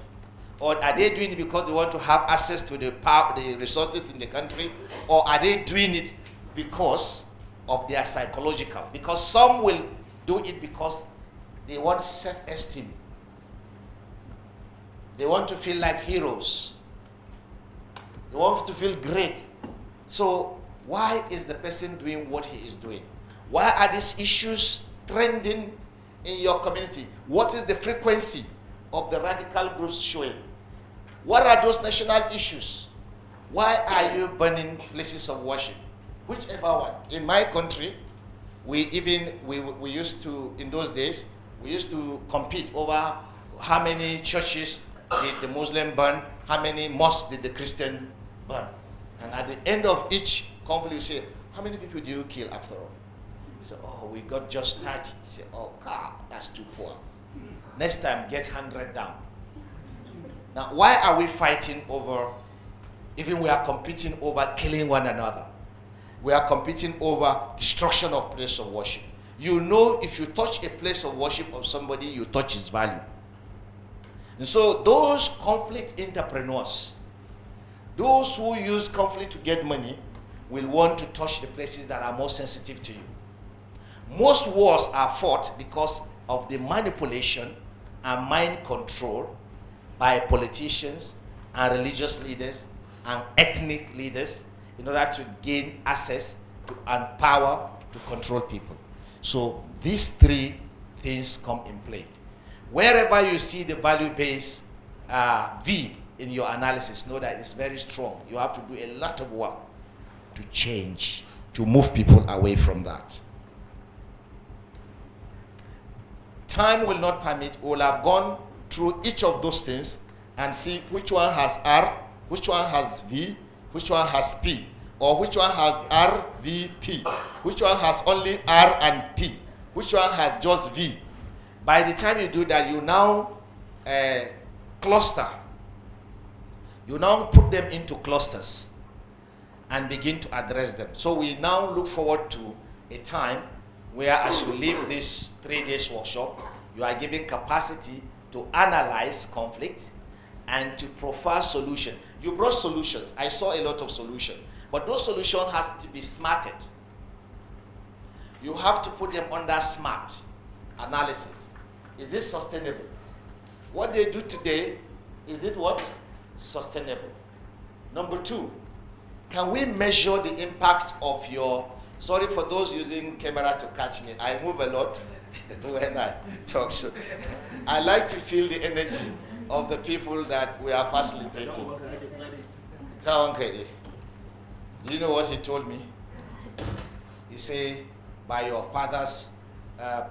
Or are they doing it because they want to have access to the power, the resources in the country? Or are they doing it because of their psychological? Because some will do it because they want self-esteem. They want to feel like heroes. They want to feel great. So why is the person doing what he is doing? Why are these issues trending in your community? What is the frequency of the radical groups showing? What are those national issues? Why are you burning places of worship? Whichever one. In my country, we used to, in those days, we used to compete over how many churches did the Muslim burn, how many mosques did the Christian burn. And at the end of each conflict, you say, how many people do you kill after all? You say, oh, we got just 30. You say, oh, God, that's too poor. Next time, get 100 down. Now, why are we fighting over, even we are competing over killing one another? We are competing over destruction of place of worship. You know, if you touch a place of worship of somebody, you touch his value. And so those conflict entrepreneurs, those who use conflict to get money, will want to touch the places that are more sensitive to you. Most wars are fought because of the manipulation and mind control by politicians and religious leaders and ethnic leaders in order to gain access to, and power to control people. So these three things come in play. Wherever you see the value-based V in your analysis, know that it's very strong. You have to do a lot of work to change, to move people away from that. Time will not permit. We'll have gone through each of those things and see which one has R, which one has V, which one has P, or which one has R, V, P, which one has only R and P, which one has just V. By the time you do that, you now cluster. You now put them into clusters and begin to address them. So we now look forward to a time where, as you leave this 3 days workshop, you are given capacity to analyze conflict and to provide solution. You brought solutions. I saw a lot of solutions. But those solutions have to be smarted. You have to put them under SMART analysis. Is this sustainable? What they do today, is it what? Sustainable. Number 2, can we measure the impact of your, sorry for those using camera to catch me, I move a lot when I talk. So I like to feel the energy of the people that we are facilitating. Do you know what he told me? He said, by your father's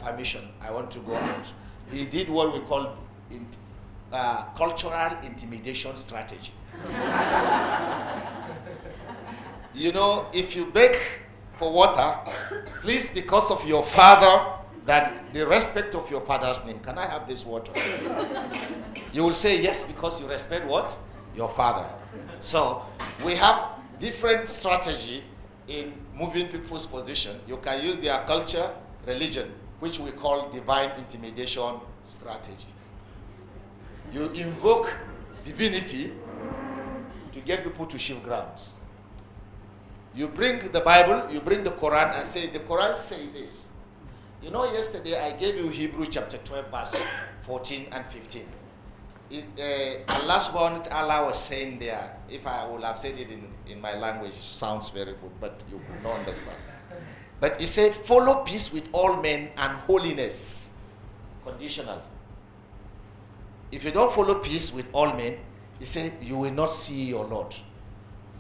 permission, I want to go out. He did what we call cultural intimidation strategy. You know, if you beg for water, please, because of your father, that the respect of your father's name, can I have this water? You will say yes because you respect what? Your father. So we have different strategy in moving people's position. You can use their culture, religion, which we call divine intimidation strategy. You invoke divinity to get people to shift grounds. You bring the Bible, you bring the Quran and say, the Quran say this. You know, yesterday I gave you Hebrew chapter 12, verse 14 and 15. Allah subhanahu wa ta'ala was saying there, if I would have said it in my language, it sounds very good, but you could not understand. But he said, follow peace with all men and holiness. Conditional. If you don't follow peace with all men, he said, you will not see your Lord.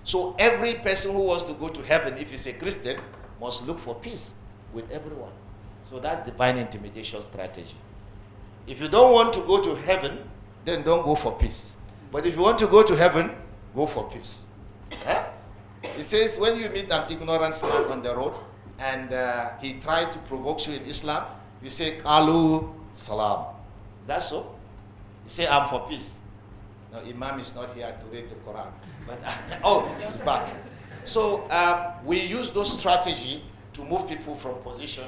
So every person who wants to go to heaven, if he's a Christian, must look for peace with everyone. So that's divine intimidation strategy. If you don't want to go to heaven, then don't go for peace. But if you want to go to heaven, go for peace. Eh? He says, when you meet an ignorant man on the road, and he tried to provoke you in Islam, you say, Qalu Salam. That's so. You say, I'm for peace. No, Imam is not here to read the Quran. But oh, he's back. So we use those strategy to move people from position,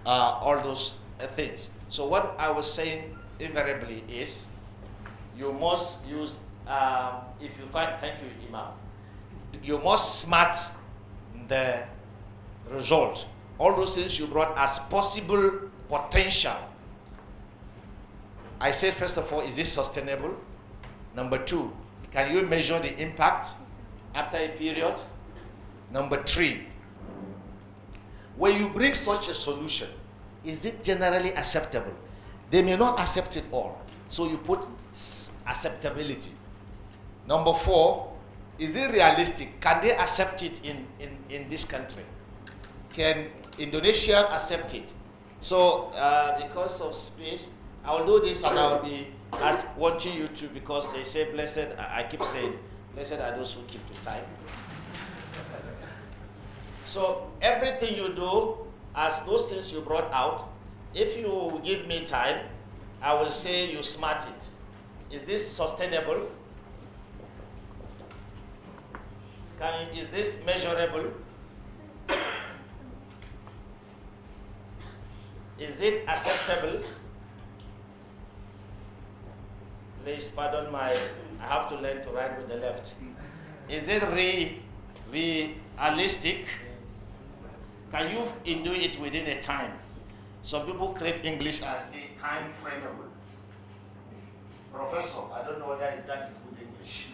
all those things. So what I was saying invariably is, you must use, if you find, thank you, Imam, you must smart the result. All those things you brought as possible potential. I said, first of all, is this sustainable? Number 2, can you measure the impact after a period? Number 3, when you bring such a solution, is it generally acceptable? They may not accept it all, so you put acceptability. Number 4, is it realistic? Can they accept it in this country? Can Indonesia accept it? So because of space, I will do this and I will be wanting you to, because they say blessed, I keep saying, blessed are those who keep to time. So everything you do, as those things you brought out, if you give me time, I will say you smart it. Is this sustainable? Is this measurable? Is it acceptable? Please pardon I have to learn to write with the left. Is it realistic? Can you do it within a time? Some people create English and say time frameable. Professor, I don't know whether that is good English.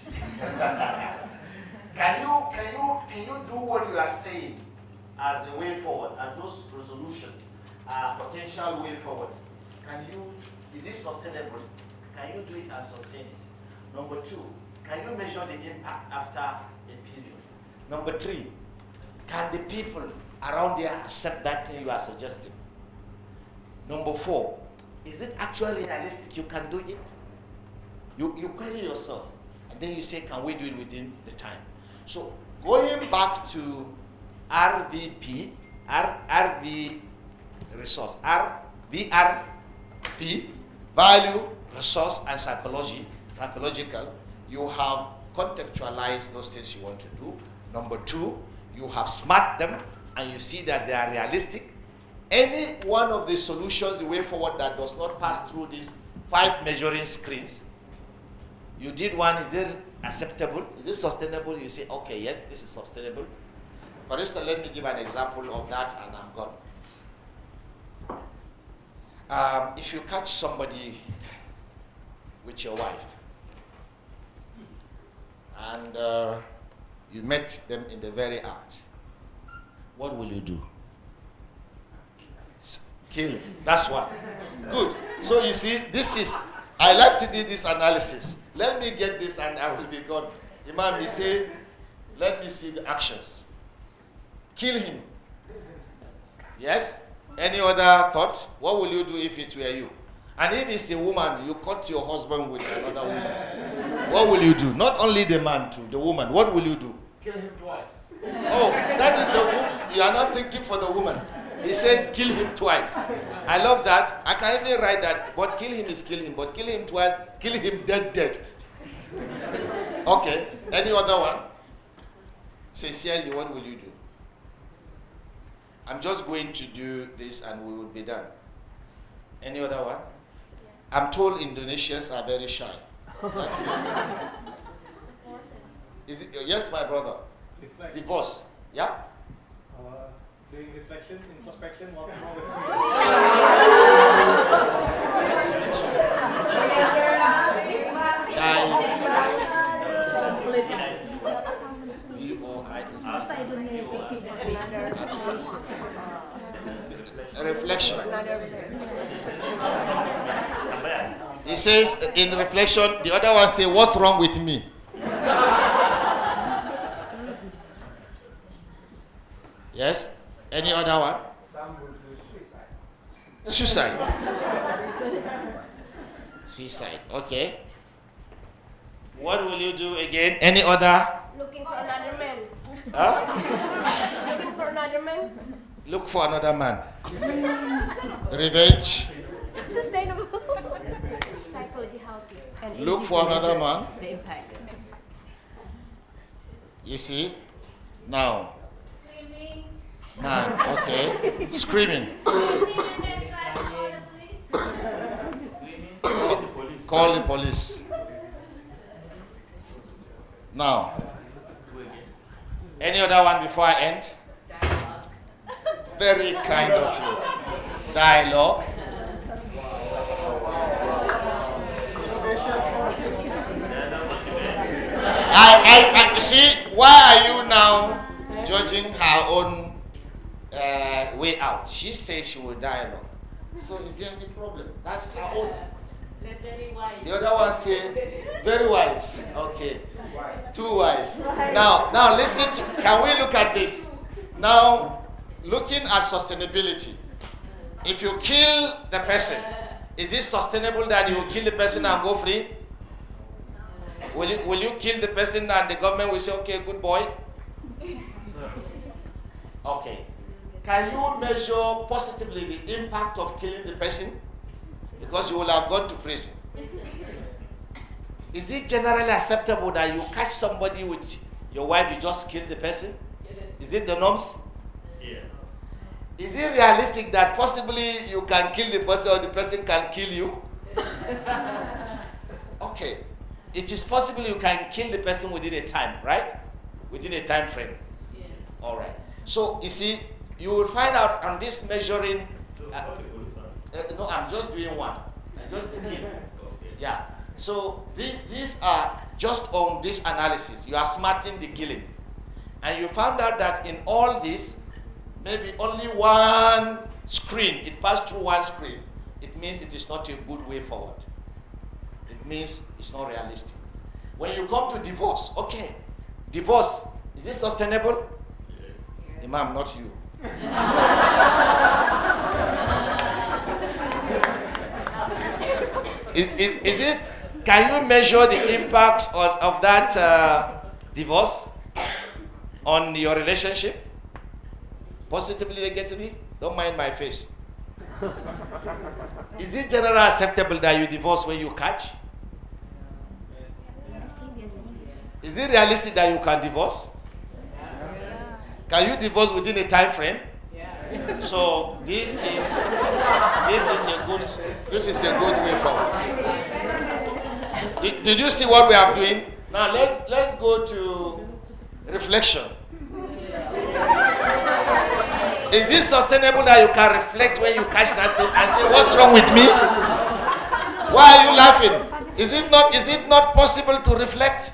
Can you do what you are saying as the way forward, as those resolutions are potential way forwards? Is it sustainable? Can you do it and sustain it? Number 2, can you measure the impact after a period? Number 3, can the people around there accept that thing you are suggesting? Number 4, is it actually realistic? You can do it? You query yourself, and then you say, can we do it within the time? So going back to RVP, RV resource, RVRP, value, resource, and psychology, psychological, you have contextualized those things you want to do. Number two, you have smart them and you see that they are realistic. Any one of the solutions, the way forward that does not pass through these 5 measuring screens, you did one, is it acceptable? Is it sustainable? You say, okay, yes, this is sustainable. For instance, let me give an example of that and I'm gone. If you catch somebody with your wife and you met them in the very act, what will you do? Kill him. That's one. Good. So you see, I like to do this analysis. Let me get this and I will be gone. Imam, he say, let me see the actions. Kill him. Yes? Any other thoughts? What will you do if it were you? And if it's a woman, you caught your husband with another woman. What will you do? Not only the man too, the woman. What will you do? Kill him twice. Oh, that is the woman. You are not thinking for the woman. He said kill him twice. I love that. I can even write that. But kill him is kill him. But kill him twice, kill him dead. Okay. Any other one? Sincerely, what will you do? I'm just going to do this and we will be done. Any other one? I'm told Indonesians are very shy. Is it, yes, my brother. Reflect. Divorce. Yeah? Doing reflection, introspection, what's wrong with reflection. He says in reflection, the other one say, what's wrong with me? Yes? Any other one? Some will do suicide. Suicide. Suicide, okay. What will you do again? Any other? Looking for another man. Huh? Looking for another man. Look for another man. Revenge. Sustainable. Psychology healthy. And Look easy for to another measure man. The impact. You see? Now. Man, okay. Screaming. Call the police. Now. Any other one before I end? Very kind of you. Dialogue. I see, why are you now judging her own way out? She says she will dialogue. So is there any problem? That's her own. Very wise. The other one say, very wise. Okay. Too wise. Now listen to, can we look at this? Now, looking at sustainability. If you kill the person, is it sustainable that you will kill the person and go free? Will you kill the person and the government will say, okay, good boy? Okay. Can you measure positively the impact of killing the person? Because you will have gone to prison. Is it generally acceptable that you catch somebody with your wife, you just kill the person? Is it the norms? Yeah. Is it realistic that possibly you can kill the person or the person can kill you? Okay. It is possible you can kill the person within a time, right? Within a time frame. Yes. All right. So, you see, you will find out on this measuring. No, I'm just doing one. I'm just doing. Yeah. So, these are just on this analysis. You are smarting the killing. And you found out that in all this, maybe only one screen, it passed through one screen. It means it is not a good way forward. It means it's not realistic. When you come to divorce, okay, divorce, is it sustainable? Yes. Imam, not you. Is it, can you measure the impact of that divorce on your relationship? Positively, negatively? Don't mind my face. Is it generally acceptable that you divorce when you catch? Is it realistic that you can divorce? Can you divorce within a time frame? So this is a good way forward. Did you see what we are doing? Now let's go to reflection. Is it sustainable that you can reflect when you catch that thing and say, what's wrong with me? Why are you laughing? Is it not possible to reflect?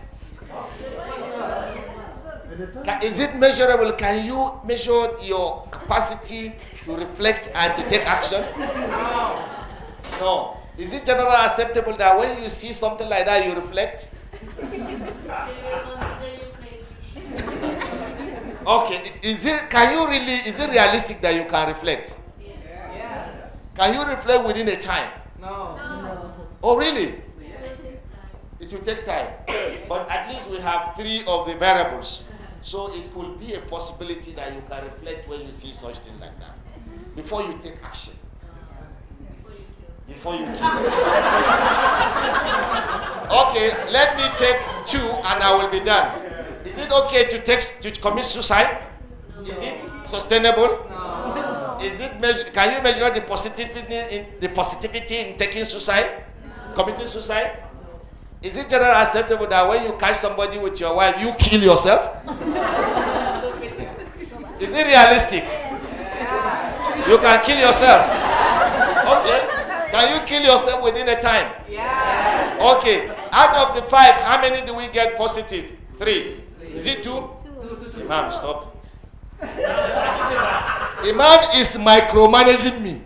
Is it measurable? Can you measure your capacity to reflect and to take action? No. Is it generally acceptable that when you see something like that, you reflect? Okay. Is it realistic that you can reflect? Yes. Can you reflect within a time? No. Oh, really? It will take time. But at least we have 3 of the variables. So it will be a possibility that you can reflect when you see such thing like that. Before you take action. Before you kill. Okay, let me take 2 and I will be done. Is it okay to commit suicide? Is it sustainable? No. Is it can you measure the positivity in taking suicide? Committing suicide? Is it generally acceptable that when you catch somebody with your wife, you kill yourself? Is it realistic? You can kill yourself. Okay. Can you kill yourself within a time? Yes. Okay. Out of the 5, how many do we get positive? 3. Is it 2? Imam, stop. Imam is micromanaging me.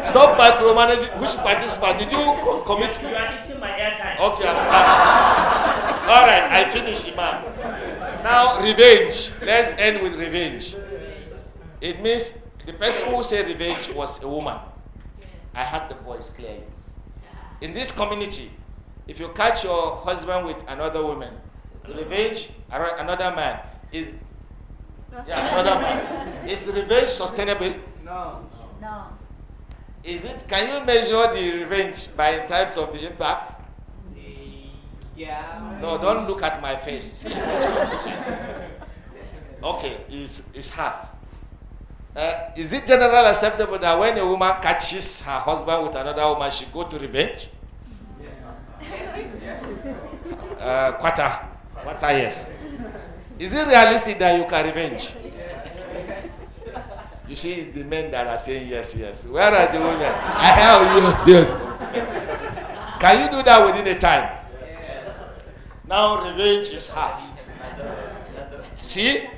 Stop micromanaging. Which participant? Did you commit? You are eating my airtime. Okay. All right. I finish, Imam. Now, revenge. Let's end with revenge. It means the person who said revenge was a woman. I heard the voice clearly. In this community, if you catch your husband with another woman, revenge another man is another man. Is revenge sustainable? No. Is it? Can you measure the revenge by types of the impact? Yeah. No, don't look at my face. See what you want to see. Okay, it's half. Is it generally acceptable that when a woman catches her husband with another woman, she go to revenge? Quarter, yes. Is it realistic that you can revenge? You see, it's the men that are saying yes. Where are the women? I have yes. Can you do that within a time? Now revenge is half. See,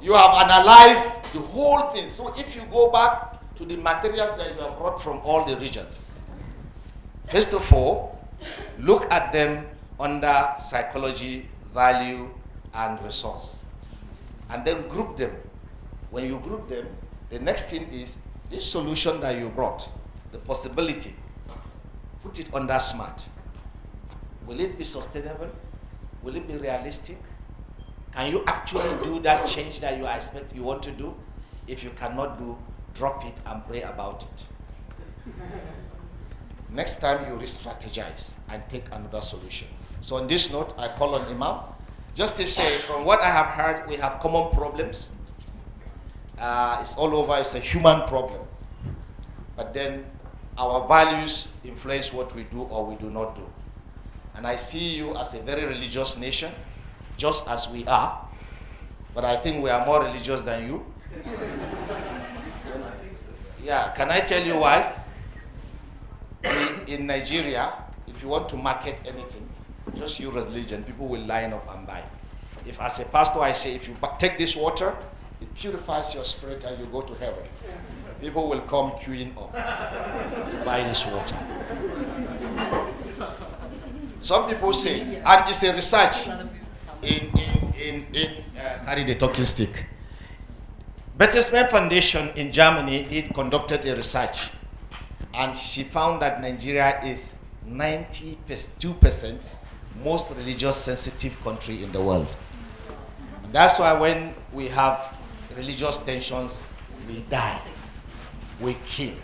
you have analyzed the whole thing. So if you go back to the materials that you have brought from all the regions, first of all, look at them under psychology, value, and resource. And then group them. When you group them, the next thing is this solution that you brought, the possibility, put it under SMART. Will it be sustainable? Will it be realistic? Can you actually do that change that you expect you want to do? If you cannot do, drop it and pray about it. Next time you re-strategize and take another solution. So on this note, I call on Imam. Just to say, from what I have heard, we have common problems. It's all over, it's a human problem. But then our values influence what we do or we do not do. And I see you as a very religious nation, just as we are. But I think we are more religious than you. Yeah, can I tell you why? In Nigeria, if you want to market anything, just use religion, people will line up and buy. If as a pastor I say, if you take this water, it purifies your spirit and you go to heaven. People will come queuing up to buy this water. Some people say, and it's a research carry the talking stick. Bertelsmann Foundation in Germany conducted a research, and she found that Nigeria is 92% most religious sensitive country in the world. And that's why when we have religious tensions, we die, we kill.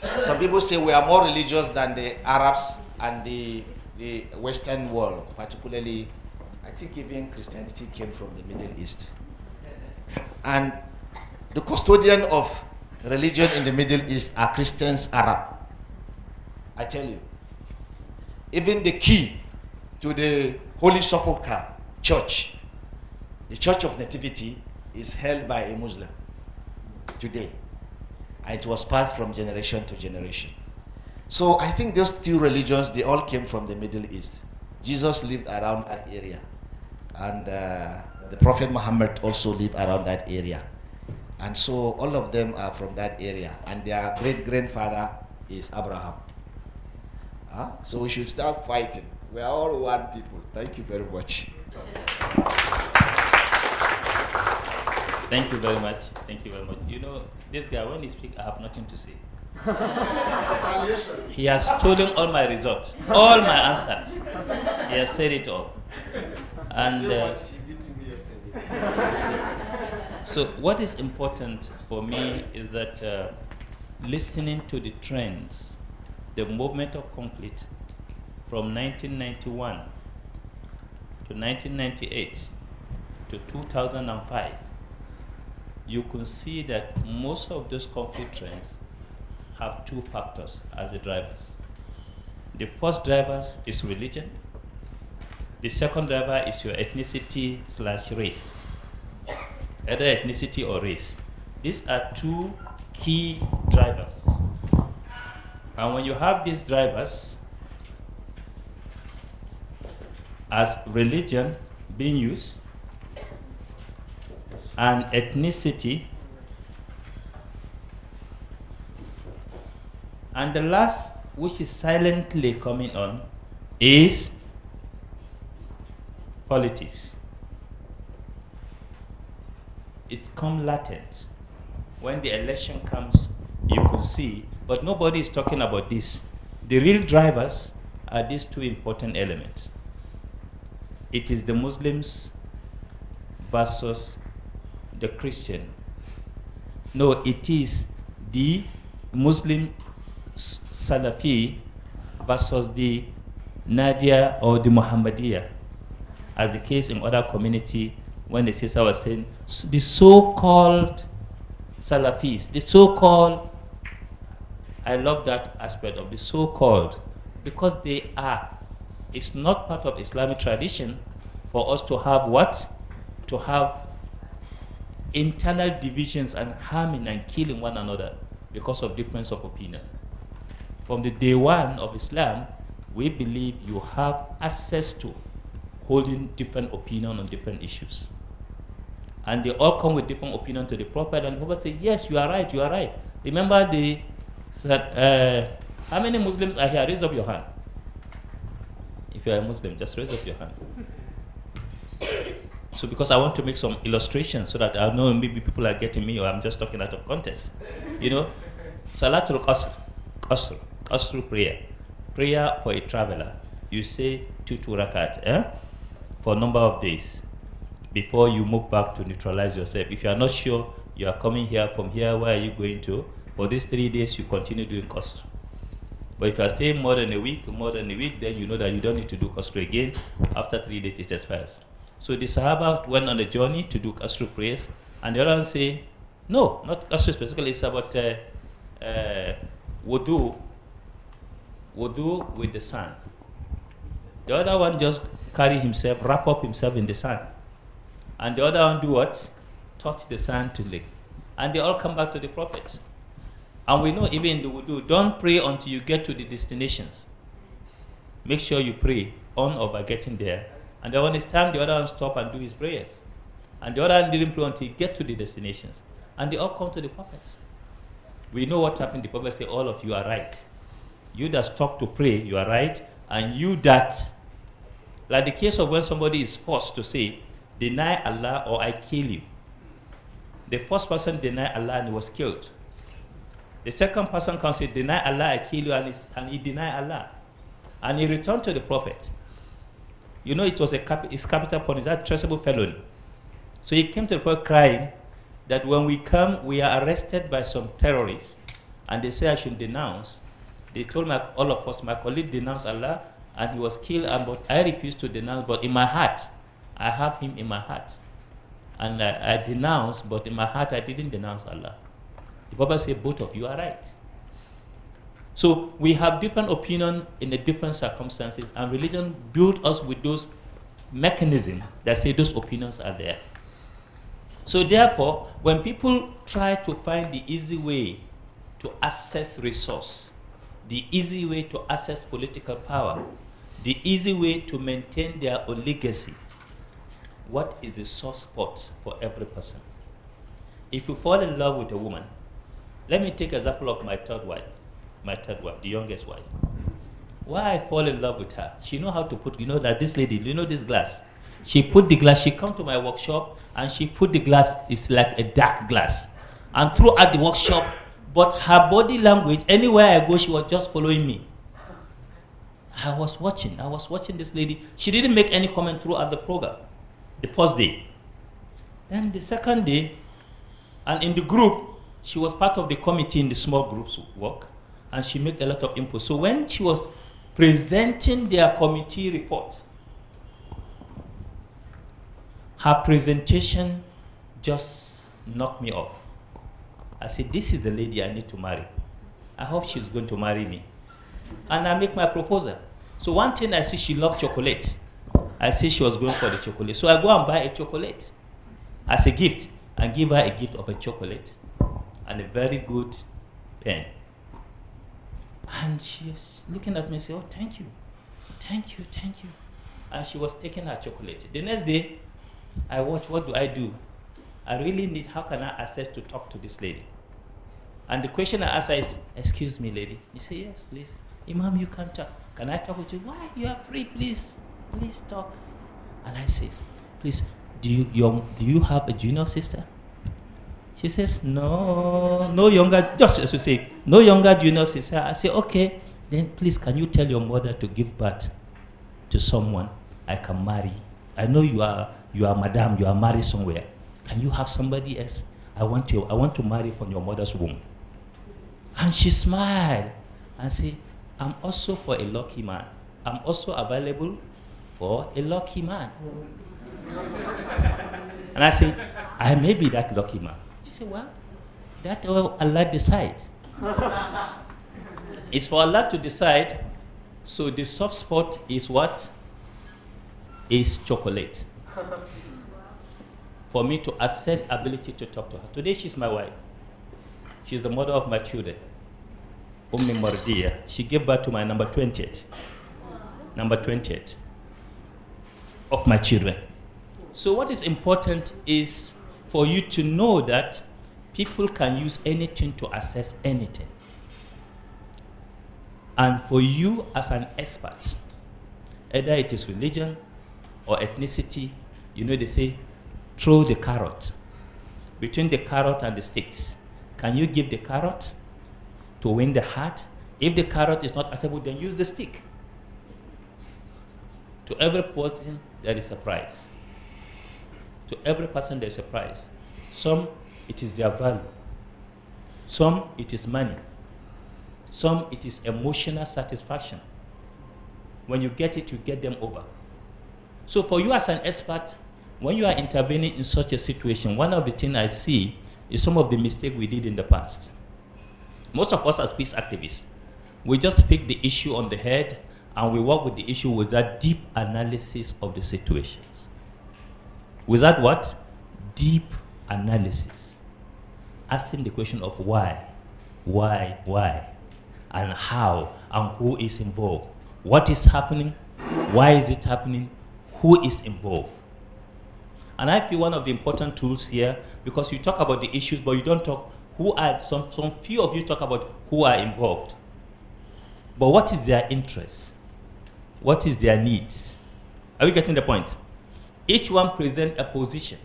Some people say we are more religious than the Arabs and the the Western world, particularly, I think even Christianity came from the Middle East. And the custodian of religion in the Middle East are Christians, Arab. I tell you. Even the key to the Holy Sepulchre Church, the Church of Nativity, is held by a Muslim today. And it was passed from generation to generation. So I think those two religions, they all came from the Middle East. Jesus lived around that area. And the Prophet Muhammad also lived around that area. And so all of them are from that area. And their great-grandfather is Abraham. So we should start fighting. We are all one people. Thank you very much. Thank you very much. Thank you very much. You know, this guy, when he speaks, I have nothing to say. He has stolen all my results, all my answers. He has said it all. And what he did to me yesterday. so what is important for me is that listening to the trends, the movement of conflict from 1991 to 1998 to 2005, you can see that most of those conflict trends have two factors as the drivers. The first driver is religion. The second driver is your ethnicity/race, either ethnicity or race. These are two key drivers. And when you have these drivers as religion being used and ethnicity, and the last, which is silently coming on, is politics. It comes latent. When the election comes, you can see, but nobody is talking about this. The real drivers are these two important elements. It is the Muslims versus the Christian. No, it is the Muslim Salafi versus the Nadia or the Muhammadiyah, as the case in other community when the sister was saying the so-called Salafis, the so-called, I love that aspect of the so-called, because they are, it's not part of Islamic tradition for us to have what? To have internal divisions and harming and killing one another because of difference of opinion. From the day one of Islam, we believe you have access to holding different opinion on different issues. And they all come with different opinion to the Prophet, and the Prophet said, yes, you are right, you are right. Remember how many Muslims are here? Raise up your hand. If you are a Muslim, just raise up your hand. So because I want to make some illustrations so that I know maybe people are getting me or I'm just talking out of context. You know, Salatul Qasr prayer for a traveler. You say 2 rakat for a number of days before you move back to neutralize yourself. If you are not sure you are coming here, from here, where are you going to? For these 3 days, you continue doing Qasr. But if you are staying more than a week, then you know that you don't need to do Qasr again. After 3 days, it expires. So the Sahaba went on a journey to do Qasr prayers, and the other one say, no, not Qasr specifically, it's about wudu with the sand. The other one just carry himself, wrap up himself in the sand. And the other one do what? Touch the sand to lick. And they all come back to the Prophet. And we know even in the wudu, don't pray until you get to the destinations. Make sure you pray on or by getting there. And then when it's time, the other one stop and do his prayers. And the other one didn't pray until he get to the destinations. And they all come to the Prophet. We know what happened. The Prophet said, all of you are right. You that stop to pray, you are right. And you that, like the case of when somebody is forced to say, deny Allah or I kill you. The first person denied Allah and he was killed. The second person can say, deny Allah, I kill you, and he denied Allah. And he returned to the Prophet. You know, it was his capital punishment, that traceable felony. So he came to the Prophet crying that when we come, we are arrested by some terrorists, and they say I should denounce. They told all of us, my colleague denounced Allah, and he was killed, but I refused to denounce, but in my heart, I have him in my heart. And I denounced, but in my heart I didn't denounce Allah. The Bible says both of you are right. So we have different opinions in the different circumstances, and religion built us with those mechanisms that say those opinions are there. So therefore, when people try to find the easy way to access resource, the easy way to access political power, the easy way to maintain their legacy, what is the soft spot for every person? If you fall in love with a woman, let me take example of my third wife, the youngest wife. Why I fall in love with her? She know how to put, that this lady, this glass? She put the glass, she come to my workshop and she put the glass, it's like a dark glass. And throughout the workshop, but her body language, anywhere I go, she was just following me. I was watching this lady. She didn't make any comment throughout the program, the first day. Then the second day, and in the group, she was part of the committee in the small groups work, and she made a lot of input. So when she was presenting their committee reports, her presentation just knocked me off. I said, this is the lady I need to marry. I hope she's going to marry me. And I make my proposal. So one thing I see, she loved chocolate. I see she was going for the chocolate. So I go and buy a chocolate as a gift and give her a gift of a chocolate and a very good pen. And she was looking at me and said, oh, thank you. Thank you, thank you. And she was taking her chocolate. The next day, I watch, what do? I really need, how can I access to talk to this lady? And the question I ask her is, excuse me, lady. You say, yes, please. Imam, you can talk. Can I talk with you? Why? You are free, please. Please talk. And I say, please, do you have a junior sister? She says, no younger, just as you say, no younger junior sister. I say, okay, then please, can you tell your mother to give birth to someone I can marry? I know you are madam, you are married somewhere. Can you have somebody else? I want to marry from your mother's womb. And she smiled and said, I'm also for a lucky man. I'm also available for a lucky man. And I said, I may be that lucky man. She said, well, that will Allah decide. It's for Allah to decide. So the soft spot is what? Is chocolate. For me to assess ability to talk to her. Today she's my wife. She's the mother of my children. Mardia. She gave birth to my number 28. Number 28 of my children. So what is important is for you to know that people can use anything to assess anything. And for you as an expert, either it is religion or ethnicity, they say, throw the carrot. Between the carrot and the sticks, can you give the carrot to win the heart? If the carrot is not acceptable, then use the stick. To every person, there is a price. To every person, there is a price. Some, it is their value. Some, it is money. Some, it is emotional satisfaction. When you get it, you get them over. So for you as an expert, when you are intervening in such a situation, one of the things I see is some of the mistakes we did in the past. Most of us as peace activists, we just pick the issue on the head and we work with the issue without deep analysis of the situations. Without what? Deep analysis. Asking the question of why, and how, and who is involved. What is happening? Why is it happening? Who is involved? And I feel one of the important tools here, because you talk about the issues, but you don't talk who are, some few of you talk about who are involved. But what is their interest? What is their needs? Are we getting the point? Each one presents a position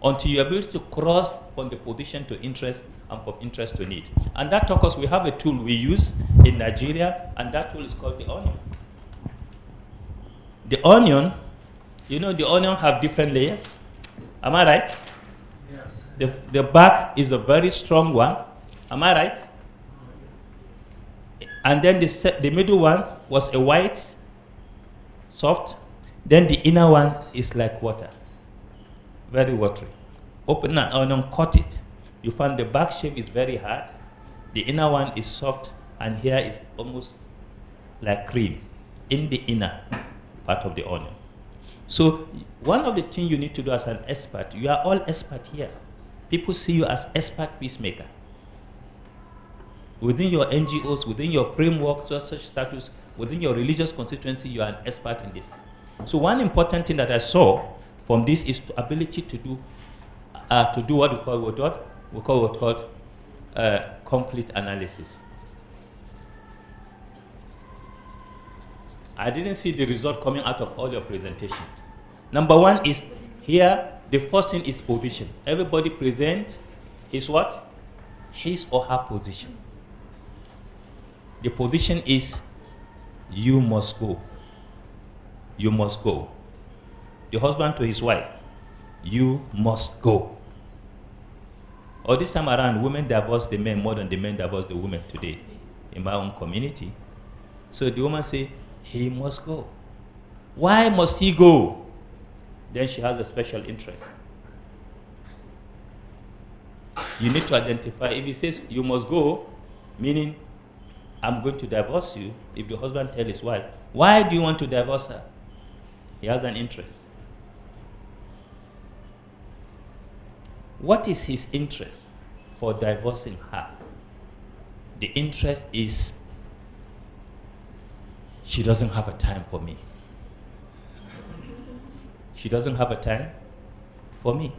until you're able to cross from the position to interest and from interest to need. And that talks, we have a tool we use in Nigeria, and that tool is called the onion. The onion, the onion have different layers. Am I right? Yeah. The back is a very strong one. Am I right? And then the middle one was a white soft. Then the inner one is like water, very watery. Open an onion, cut it. You find the back shape is very hard. The inner one is soft, and here is almost like cream in the inner part of the onion. So one of the things you need to do as an expert, you are all expert here. People see you as expert peacemaker. Within your NGOs, within your framework, such status, within your religious constituency, you are an expert in this. So one important thing that I saw from this is the ability to do what we call conflict analysis. I didn't see the result coming out of all your presentation. Number one is here, the first thing is position. Everybody present is what? His or her position. The position is you must go. You must go. The husband to his wife, you must go. Or this time around, women divorce the men more than the men divorce the women today in my own community. So the woman say, he must go. Why must he go? Then she has a special interest. You need to identify, if he says you must go, meaning I'm going to divorce you, if the husband tells his wife, why do you want to divorce her? He has an interest. What is his interest for divorcing her? The interest is she doesn't have a time for me. She doesn't have a time for me.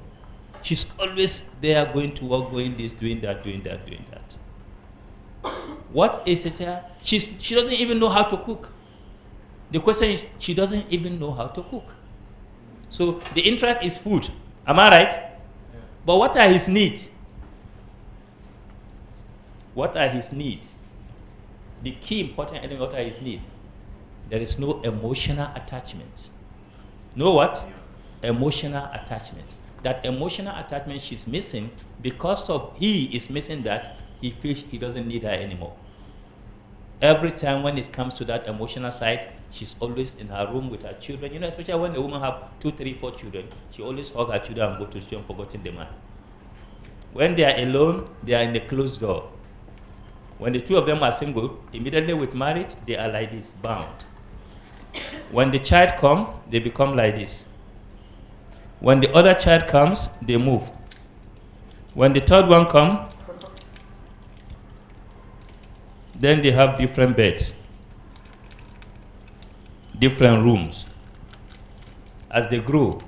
She's always there, going to work, going this, doing that, doing that, doing that. What is it? She doesn't even know how to cook. The question is, she doesn't even know how to cook. So the interest is food. Am I right? Yeah. But what are his needs? What are his needs? The key important element, what are his needs? There is no emotional attachment. No what? Emotional attachment. That emotional attachment she's missing, because of he is missing that, he feels he doesn't need her anymore. Every time when it comes to that emotional side, she's always in her room with her children. You know, especially when a woman have 2, 3, 4 children, she always hug her children and go to sleep, forgetting the man. When they are alone, they are in the closed door. When the two of them are single, immediately with marriage, they are like this, bound. When the child comes, they become like this. When the other child comes, they move. When the third one comes, then they have different beds, different rooms. As they grow,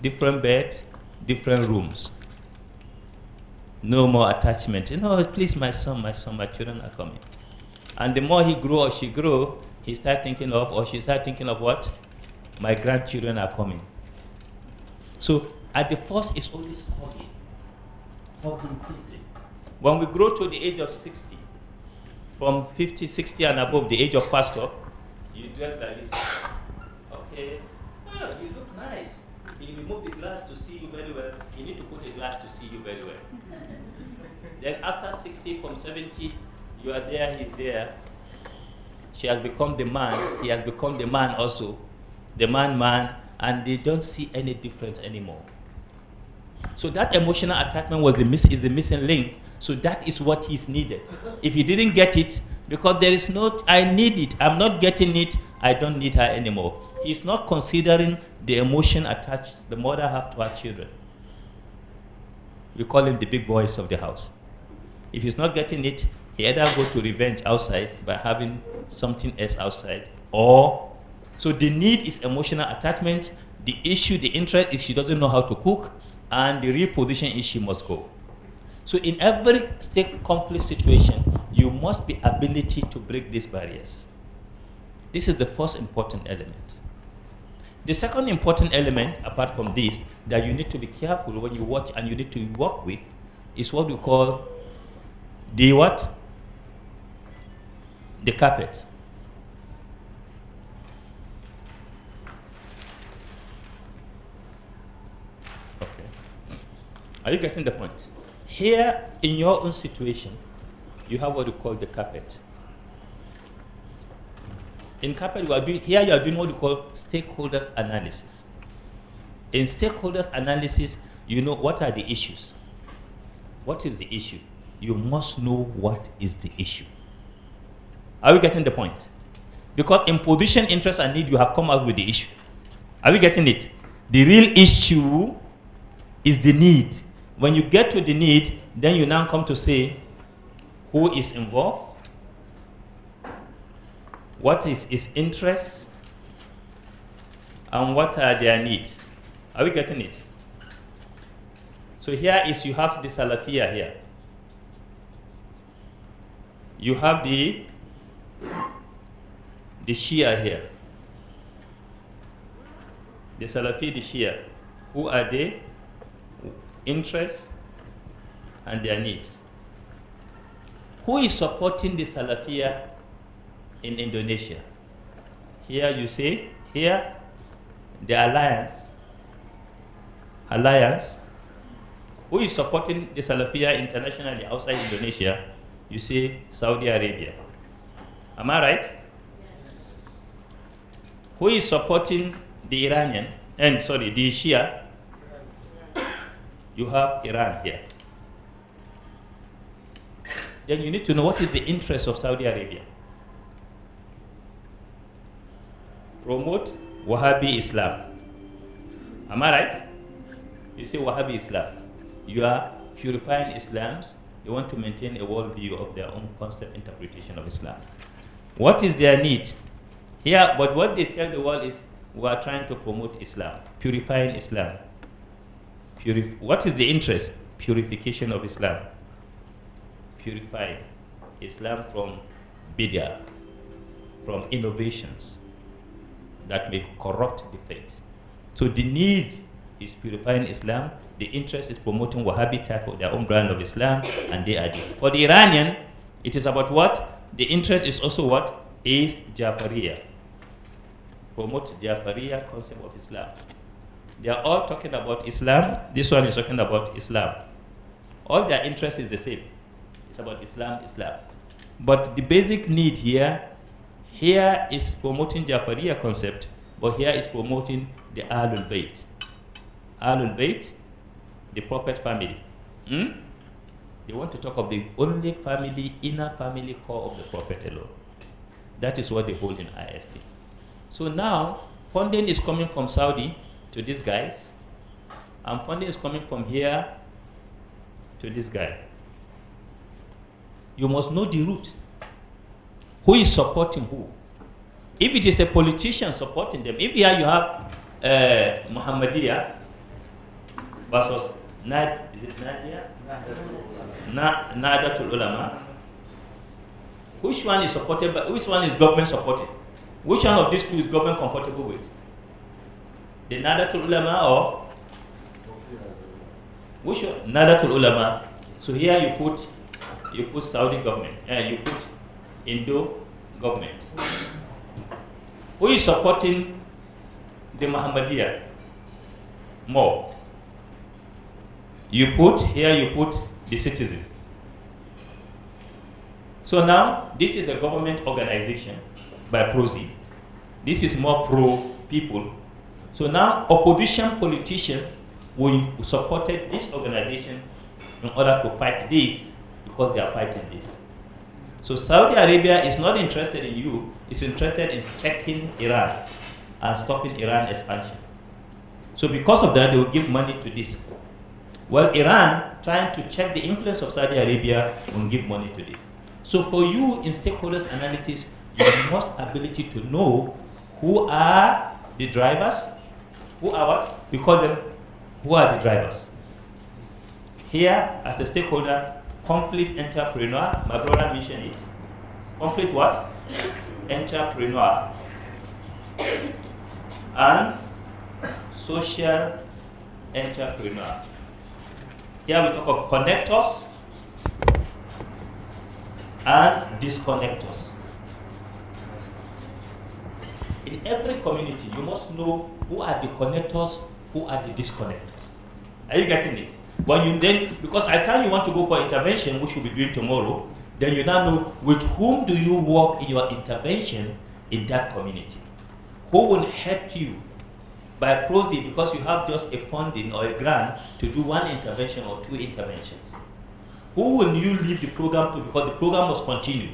different bed, different rooms. No more attachment. You know, please, my son, my children are coming. And the more he grow or she grow, he start thinking of, or she start thinking of what? My grandchildren are coming. So at the first, it's always hugging, kissing. When we grow to the age of 60, from 50, 60 and above, the age of pastor, you dress like this. Okay, you look nice. He remove the glass to see you very well. You need to put a glass to see you very well. Then after 60, from 70, you are there, he's there. She has become the man, he has become the man also. The man, and they don't see any difference anymore. So that emotional attachment is the missing link. So that is what is needed. If he didn't get it, because there is no, I need it, I'm not getting it, I don't need her anymore. He's not considering the emotion attached the mother have to her children. We call him the big boys of the house. If he's not getting it, he either go to revenge outside by having something else outside, or, so the need is emotional attachment, the issue, the interest is she doesn't know how to cook, and the real position is she must go. So in every state conflict situation, you must be ability to break these barriers. This is the first important element. The second important element, apart from this, that you need to be careful when you watch and you need to work with, is what we call the what? The carpet. Okay. Are you getting the point? Here, in your own situation, you have what we call the carpet. In CAPED, here you are doing what you call stakeholders analysis. In stakeholders analysis, you know what are the issues. What is the issue? You must know what is the issue. Are we getting the point? Because in position, interest, and need, you have come up with the issue. Are we getting it? The real issue is the need. When you get to the need, then you now come to say who is involved, what is his interest, and what are their needs. Are we getting it? So here is, you have the Salafiyah here. You have the Shia here. The Salafi, the Shia. Who are they? Interests and their needs. Who is supporting the Salafiyah in Indonesia? Here you say, here, the alliance. Who is supporting the Salafiyah internationally outside Indonesia? You say Saudi Arabia. Am I right? Who is supporting the the Shia? You have Iran here. Then you need to know what is the interest of Saudi Arabia. Promote Wahhabi Islam. Am I right? You say Wahhabi Islam. You are purifying Islams. They want to maintain a worldview of their own concept interpretation of Islam. What is their need? Here, but what they tell the world is, we are trying to promote Islam, purifying Islam. What is the interest? Purification of Islam. Purifying Islam from bid'ah, from innovations that may corrupt the faith. So the need is purifying Islam. The interest is promoting Wahhabi type of their own brand of Islam, and they are this. For the Iranian, it is about what? The interest is also what? Is Jafariya. Promote Jafariya concept of Islam. They are all talking about Islam. This one is talking about Islam. All their interest is the same. It's about Islam. But the basic need here is promoting Jafariya concept, but here is promoting the Ahlul Bayt. Ahlul Bayt, the Prophet family. They want to talk of the only family, inner family core of the Prophet alone. That is what they hold in IST. So now, funding is coming from Saudi to these guys, and funding is coming from here to this guy. You must know the root. Who is supporting who? If it is a politician supporting them, if here you have Muhammadiyah versus Nadatul Ulama, which one is supported by, which one is government supported? Which one of these two is government comfortable with? The Nadatul Ulama or which one? Nadatul Ulama. So here you put Saudi government, you put Indo government. Who is supporting the Muhammadiyah more? You put the citizen. So now this is a government organization by Prozi. This is more pro people. So now opposition politicians will supported this organization in order to fight this because they are fighting this. So Saudi Arabia is not interested in you, it's interested in checking Iran and stopping Iran expansion. So because of that, they will give money to this. Well, Iran, trying to check the influence of Saudi Arabia, will give money to this. So for you in stakeholders analysis, you must ability to know who are the drivers, who are what? We call them, who are the drivers. Here, as a stakeholder, conflict entrepreneur, my brother mentioned it. Conflict what? Entrepreneur. And social entrepreneur. Here we talk of connectors and disconnectors. In every community, you must know who are the connectors, who are the disconnectors. Are you getting it? When you then, because I tell you want to go for intervention, which we'll be doing tomorrow, then you now know with whom do you work in your intervention in that community? Who will help you by proxy because you have just a funding or a grant to do one intervention or two interventions? Who will you leave the program to because the program must continue?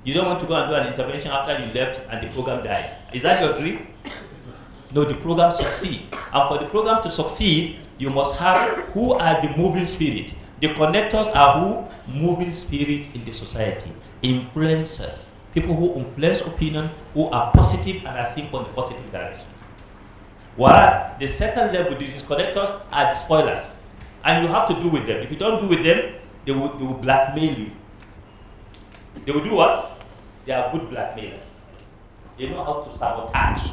You don't want to go and do an intervention after you left and the program died. Is that your dream? No, the program succeed. And for the program to succeed, you must have who are the moving spirit. The connectors are who? Moving spirit in the society. Influencers. People who influence opinion, who are positive and are seen from the positive direction. Whereas the second level, the disconnectors are the spoilers. And you have to do with them. If you don't do with them, they will blackmail you. They will do what? They are good blackmailers. They know how to sabotage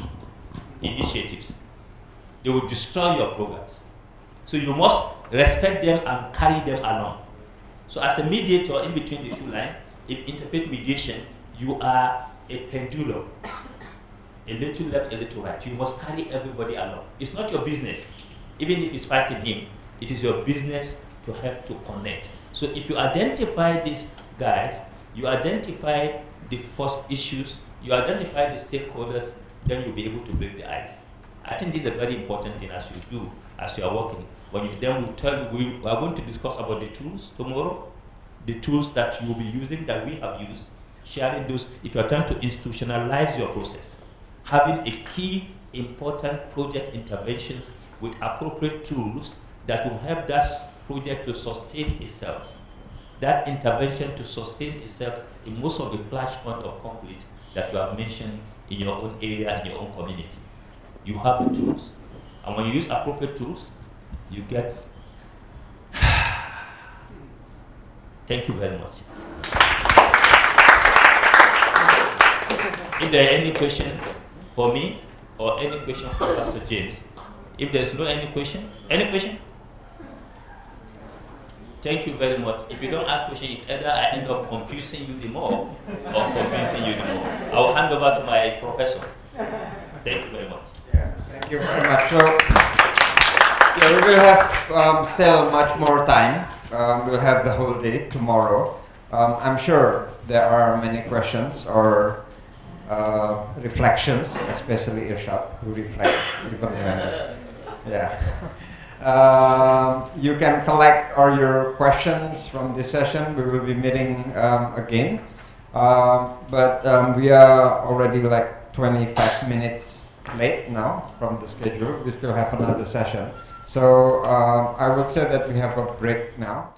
initiatives. They will destroy your programs. So you must respect them and carry them along. So as a mediator in between the two lines, in interfaith mediation, you are a pendulum. A little left, a little right. You must carry everybody along. It's not your business. Even if it's fighting him, it is your business to help to connect. So if you identify these guys, you identify the first issues, you identify the stakeholders, then you'll be able to break the ice. I think this is a very important thing as you do, as you are working. When you then will tell you, we are going to discuss about the tools tomorrow, the tools that you will be using, that we have used, sharing those, if you are trying to institutionalize your process, having a key important project interventions with appropriate tools that will help that project to sustain itself. That intervention to sustain itself in most of the flashpoint of conflict that you have mentioned in your own area, in your own community. You have the tools. And when you use appropriate tools, you get... Thank you very much. If there are any question for me or any question for Pastor James, if there's no any question? Thank you very much. If you don't ask questions, it's either I end up confusing you the more or convincing you the more. I will hand over to my professor. Thank you very much. Yeah, thank you very much. So, yeah, we will have still much more time. We'll have the whole day tomorrow. I'm sure there are many questions or reflections, especially Irshad, who reflects even when, yeah. You can collect all your questions from this session. We will be meeting again, but we are already like 25 minutes late now from the schedule. We still have another session. So I would say that we have a break now.